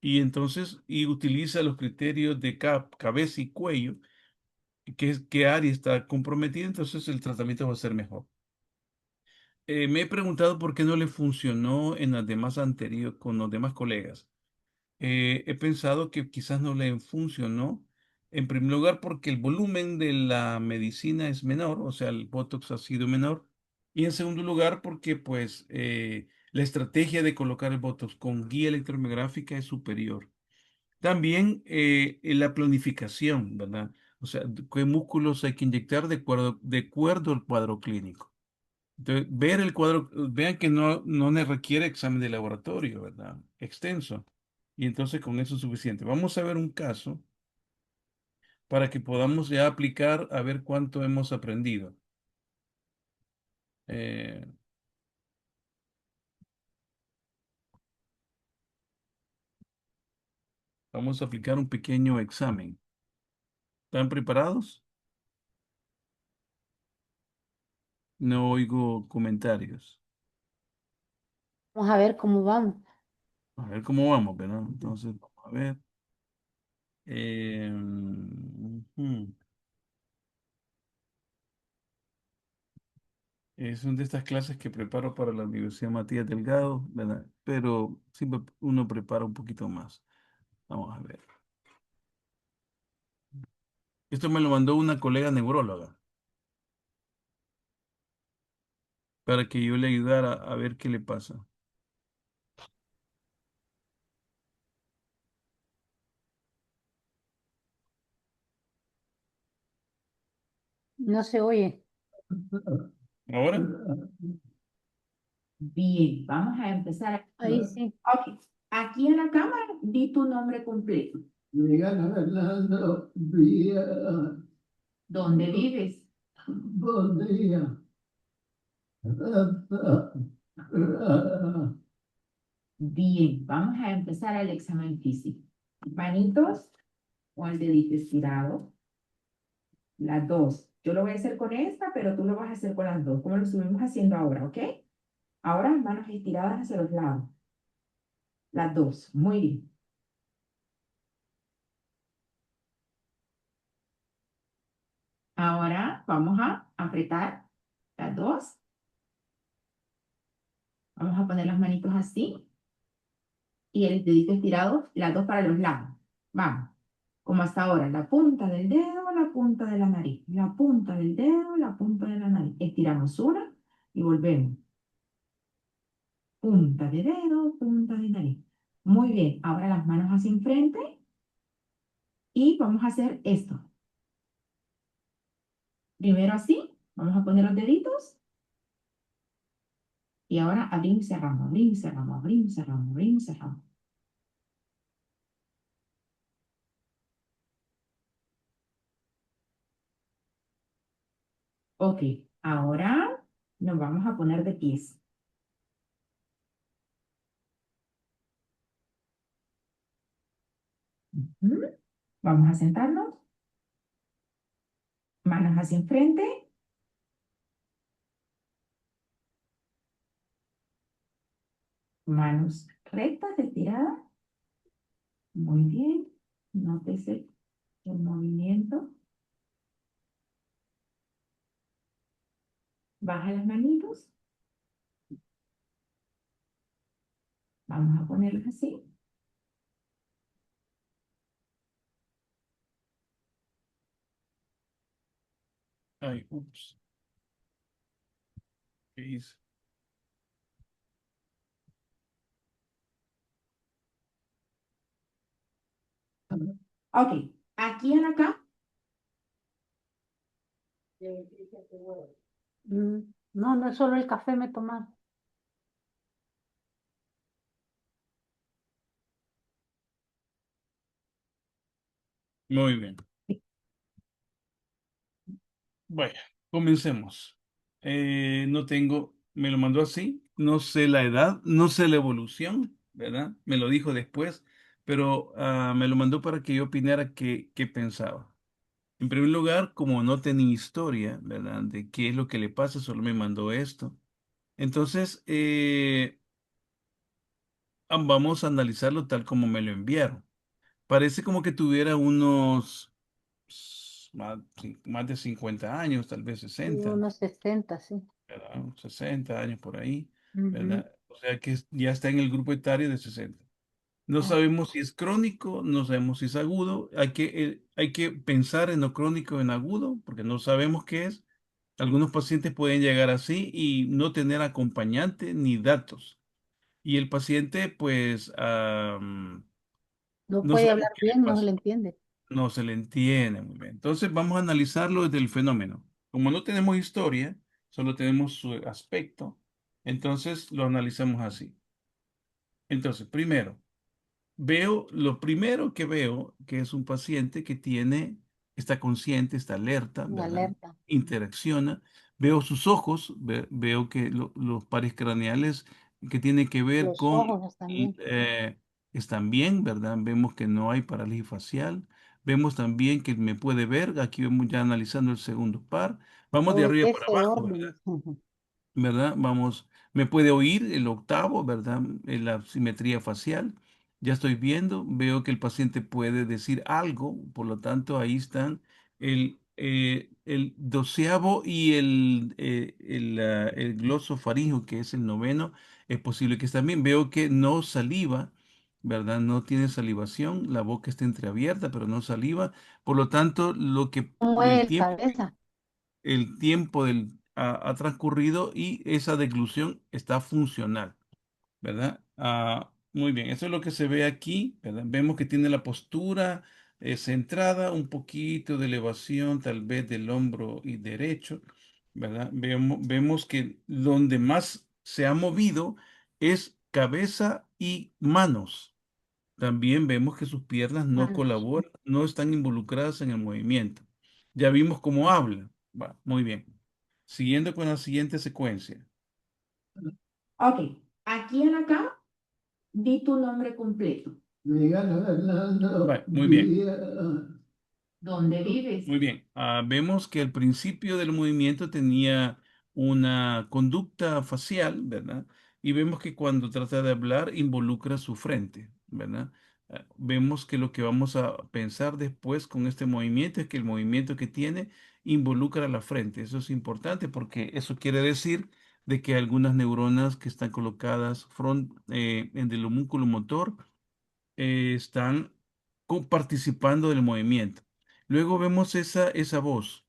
y entonces utiliza los criterios de cabeza y cuello, qué área está comprometida, entonces el tratamiento va a ser mejor. Me he preguntado por qué no le funcionó en las demás anteriores con los demás colegas. He pensado que quizás no le funcionó, en primer lugar porque el volumen de la medicina es menor, o sea, el Botox ha sido menor, y en segundo lugar porque pues la estrategia de colocar el Botox con guía electromiográfica es superior. También en la planificación, ¿verdad? O sea, qué músculos hay que inyectar de acuerdo al cuadro clínico. Entonces, ver el cuadro, vean que no le requiere examen de laboratorio, ¿verdad? Extenso. Y entonces con eso es suficiente. Vamos a ver un caso para que podamos ya aplicar a ver cuánto hemos aprendido. Eh, Vamos a aplicar un pequeño examen. ¿Están preparados? No oigo comentarios. Vamos a ver cómo vamos. A ver cómo vamos, ¿verdad? Entonces, vamos a ver. Ujú. Es una de estas clases que preparo para la Universidad Matías Delgado, ¿verdad? Pero siempre uno prepara un poquito más. Vamos a ver. Esto me lo mandó una colega neuróloga. para que yo le ayudara a ver qué le pasa. No se oye. ¿Ahora? Bien, vamos a empezar. Ahí sí. Ok, aquí en la cámara, di tu nombre completo. Miguel Fernando Díaz, ¿Dónde vives? Bonilla. Bien, vamos a empezar el examen físico. Manitos o el dedito estirado. Las dos. Yo lo voy a hacer con esta, pero tú lo vas a hacer con las dos, como lo estuvimos haciendo ahora, ¿ok? Ahora manos estiradas hacia los lados. Las dos. Muy bien. Ahora vamos a apretar las dos. Vamos a poner las manitos así y el dedito estirado, las dos para los lados. Vamos. Como hasta ahora, la punta del dedo, la punta de la nariz. La punta del dedo, la punta de la nariz. Estiramos una y volvemos. Punta de dedo, punta de nariz. Muy bien. Ahora las manos hacia enfrente y vamos a hacer esto. Primero así. Vamos a poner los deditos. Y ahora abrimos y cerramos, abrimos y cerramos, abrimos y cerramos, abrimos y cerramos. Ok, ahora nos vamos a poner de pies. Ujú. Vamos a sentarnos. Manos hacia enfrente. Manos rectas, estiradas. Muy bien. Nótese el movimiento. Baja las manitos. Vamos a ponerlas así. Ay, ups. ¿Qué hice? Ok, aquí en acá. No, no es solo el café me tomar. Muy bien. Vaya, comencemos. No tengo, me lo mandó así, no sé la edad, no sé la evolución, ¿verdad? Me lo dijo después, pero me lo mandó para que yo opinara qué pensaba. En primer lugar, como no tenía historia, ¿verdad? De qué es lo que le pasa, solo me mandó esto. Entonces, vamos a analizarlo tal como me lo enviaron. Parece como que tuviera unos más de 50 años, tal vez Sí, 60. unos 60, sí. ¿Verdad? 60 años por ahí, Ujú. ¿verdad? O sea que ya está en el grupo etario de 60. No Ah, sabemos si es crónico, no sabemos si es agudo. Hay que pensar en lo crónico o en agudo, porque no sabemos qué es. Algunos pacientes pueden llegar así y no tener acompañante ni datos. Y el paciente, pues, no no puede sabemos hablar qué le bien, no se pasa. le entiende. No se le entiende muy bien. Entonces vamos a analizarlo desde el fenómeno. Como no tenemos historia, solo tenemos su aspecto, entonces lo analizamos así. Entonces, primero, lo primero que veo que es un paciente que está consciente, está alerta, Una ¿verdad? alerta. Interacciona. Veo sus ojos, veo que los pares craneales que tienen que ver Los con ojos están bien. están bien, ¿verdad? Vemos que no hay parálisis facial. Vemos también que me puede ver. Aquí vemos ya analizando el segundo par. Vamos de Todo arriba para ese abajo, orden. ¿verdad? ¿Verdad? Vamos, me puede oír el octavo, ¿verdad? En la simetría facial. Ya estoy viendo, veo que el paciente puede decir algo, por lo tanto ahí están el doceavo y el glosofaringeo, que es el noveno, es posible que también veo que no saliva, ¿verdad? No tiene salivación, la boca está entreabierta, pero no saliva, por lo tanto, Mueve el el tiempo cabeza. el tiempo ha transcurrido y esa deglución está funcional, ¿verdad? Muy bien, eso es lo que se ve aquí, ¿verdad? Vemos que tiene la postura centrada, un poquito de elevación tal vez del hombro y derecho, ¿verdad? Vemos que donde más se ha movido es cabeza y manos. También vemos que sus piernas no Manos. colaboran, no están involucradas en el movimiento. Ya vimos cómo habla. Va, muy bien. Siguiendo con la siguiente secuencia. Ok, aquí en acá, di tu nombre completo. Va, muy bien. ¿Dónde vives? Muy bien. Vemos que al principio del movimiento tenía una conducta facial, ¿verdad? Y vemos que cuando trata de hablar involucra su frente, ¿verdad? Vemos que lo que vamos a pensar después con este movimiento es que el movimiento que tiene involucra la frente. Eso es importante porque eso quiere decir de que algunas neuronas que están colocadas en el homúnculo motor están participando del movimiento. Luego vemos esa voz.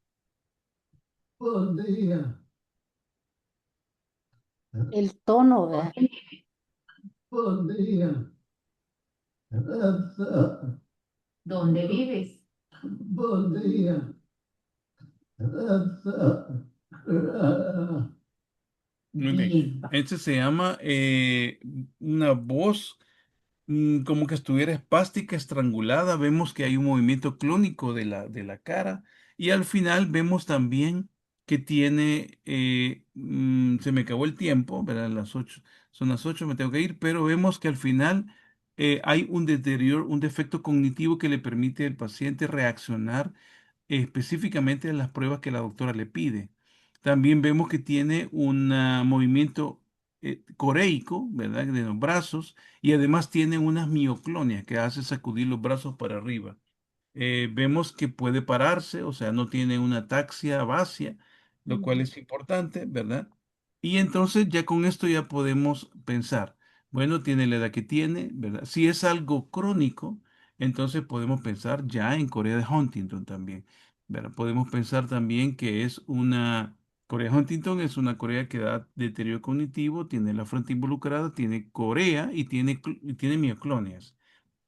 Buen día. El tono, ¿verdad? Buen día. ¿Dónde vives? Buen día. Muy bien. Bien. Este se llama una voz como que estuviera espástica, estrangulada. Vemos que hay un movimiento clónico de la cara. Y al final vemos también que tiene, se me acabó el tiempo, ¿verdad? Son las 8, me tengo que ir, pero vemos que al final hay un deterioro, un defecto cognitivo que le permite al paciente reaccionar específicamente a las pruebas que la doctora le pide. También vemos que tiene un movimiento coreico, ¿verdad? De los brazos y además tiene unas mioclonias que hace sacudir los brazos para arriba. Vemos que puede pararse, o sea, no tiene una ataxia vacia, lo cual es importante, ¿verdad? Y entonces ya con esto ya podemos pensar, bueno, tiene la edad que tiene, ¿verdad? Si es algo crónico, entonces podemos pensar ya en Corea de Huntington también, ¿verdad? Podemos pensar también que es una... Corea de Huntington es una Corea que da deterioro cognitivo, tiene la frente involucrada, tiene Corea y tiene mioclonias.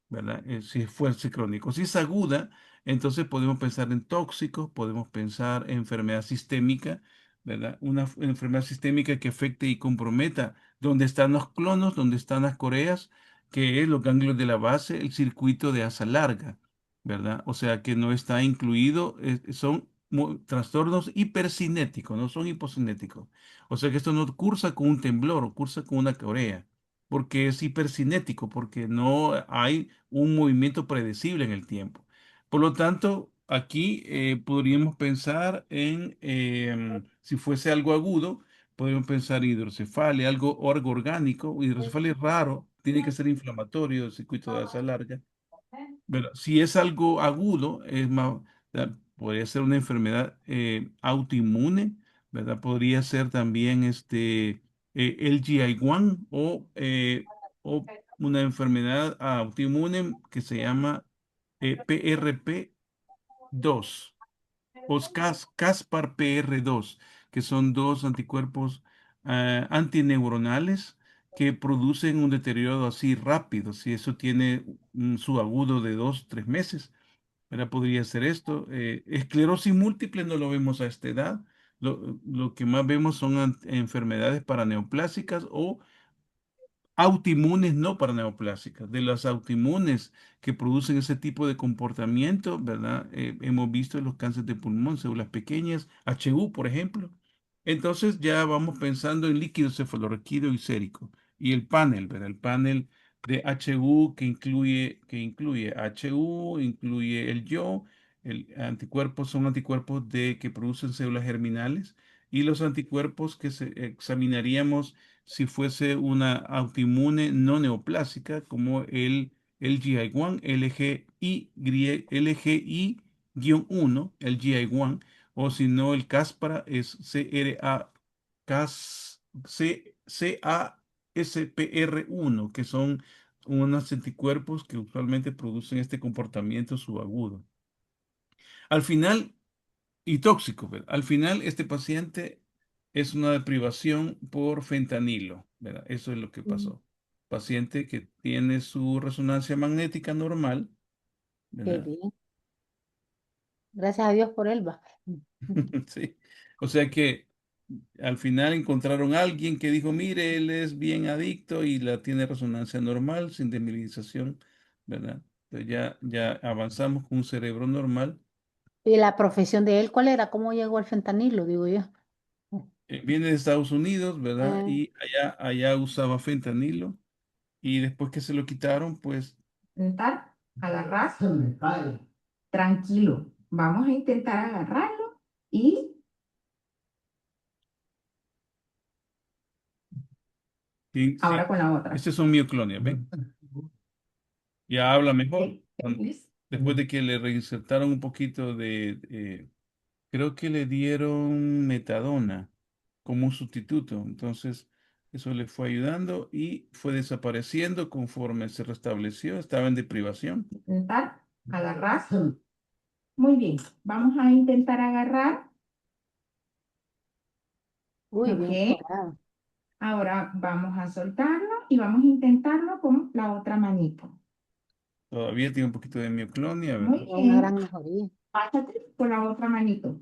¿Verdad? Si es fuerte crónico. Si es aguda, entonces podemos pensar en tóxicos, podemos pensar en enfermedad sistémica, ¿verdad? Una enfermedad sistémica que afecte y comprometa dónde están los clonos, dónde están las coreas, que es los ganglios de la base, el circuito de asa larga, ¿verdad? O sea que no está incluido, son trastornos hipercinéticos, no son hipocinéticos. O sea que esto no cursa con un temblor, o cursa con una corea porque es hipercinético, porque no hay un movimiento predecible en el tiempo. Por lo tanto, aquí podríamos pensar en, si fuese algo agudo, podríamos pensar hidrocefalia, algo orgánico. Hidrocefalia es raro, tiene que ser inflamatorio, el circuito de asa larga. Pero si es algo agudo, es más, podría ser una enfermedad autoinmune, ¿verdad? Podría ser también el GI1 o una enfermedad autoinmune que se llama PRP2 o Caspar PR2, que son dos anticuerpos antineuronales que producen un deterioro así rápido. Si eso tiene su agudo de 2, 3 meses, ¿verdad? Podría ser esto. Esclerosis múltiple no lo vemos a esta edad. Lo que más vemos son enfermedades paraneoplásicas o autoinmunes no paraneoplásicas. De las autoinmunes que producen ese tipo de comportamiento, ¿verdad? Hemos visto los cánceres de pulmón, células pequeñas, HU, por ejemplo. Entonces ya vamos pensando en líquido cefalorraquídeo y sérico. Y el panel, ¿verdad? El panel de HU que incluye HU, incluye el YO, son anticuerpos que producen células germinales y los anticuerpos que examinaríamos si fuese una autoinmune no neoplásica como el GI1, LGI-1, el GI1, o si no el Caspara es CASPR1, que son unos anticuerpos que usualmente producen este comportamiento subagudo. Al final, y tóxico, ¿verdad? Al final, este paciente es una deprivación por fentanilo, ¿verdad? Eso es lo que Mm, pasó. Paciente que tiene su resonancia magnética normal, qué ¿verdad? bien. Gracias a Dios por él, va. Sí. O sea que al final encontraron a alguien que dijo, mire, él es bien adicto y la tiene resonancia normal, sin demilinización, ¿verdad? Entonces ya avanzamos con un cerebro normal. ¿Y la profesión de él cuál era? ¿Cómo llegó al fentanilo, digo yo? Viene de Estados Unidos, ¿verdad? Ah, Y allá usaba fentanilo y después que se lo quitaron, pues Intentar agarrar. Tranquilo. Vamos a intentar agarrarlo y sí, ahora con la otra. estos son mioclonias, ¿ven? Ya habla mejor. Listo. Después de que le reinsertaron un poquito creo que le dieron metadona como un sustituto. Entonces, eso le fue ayudando y fue desapareciendo conforme se restableció. Estaba en deprivación. Intentar agarrar. Muy bien. Vamos a intentar agarrar. uy, bien Ok. explorado. Ahora vamos a soltarlo y vamos a intentarlo con la otra manito. Todavía tiene un poquito de mioclonia, Muy ¿verdad? Una gran bien. mejoría. Pásate con la otra manito.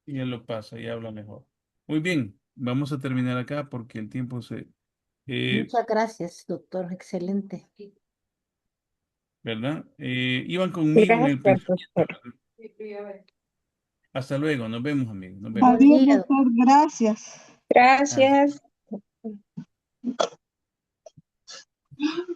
Y él lo pasa y habla mejor. Muy bien, vamos a terminar acá porque el tiempo Muchas gracias, doctor. Excelente. ¿verdad? Iban conmigo en el Gracias, pensamiento. doctor. Hasta luego, nos vemos, amigos, nos vemos. Buen Adiós, día, doctor. Gracias. Ah, Gracias.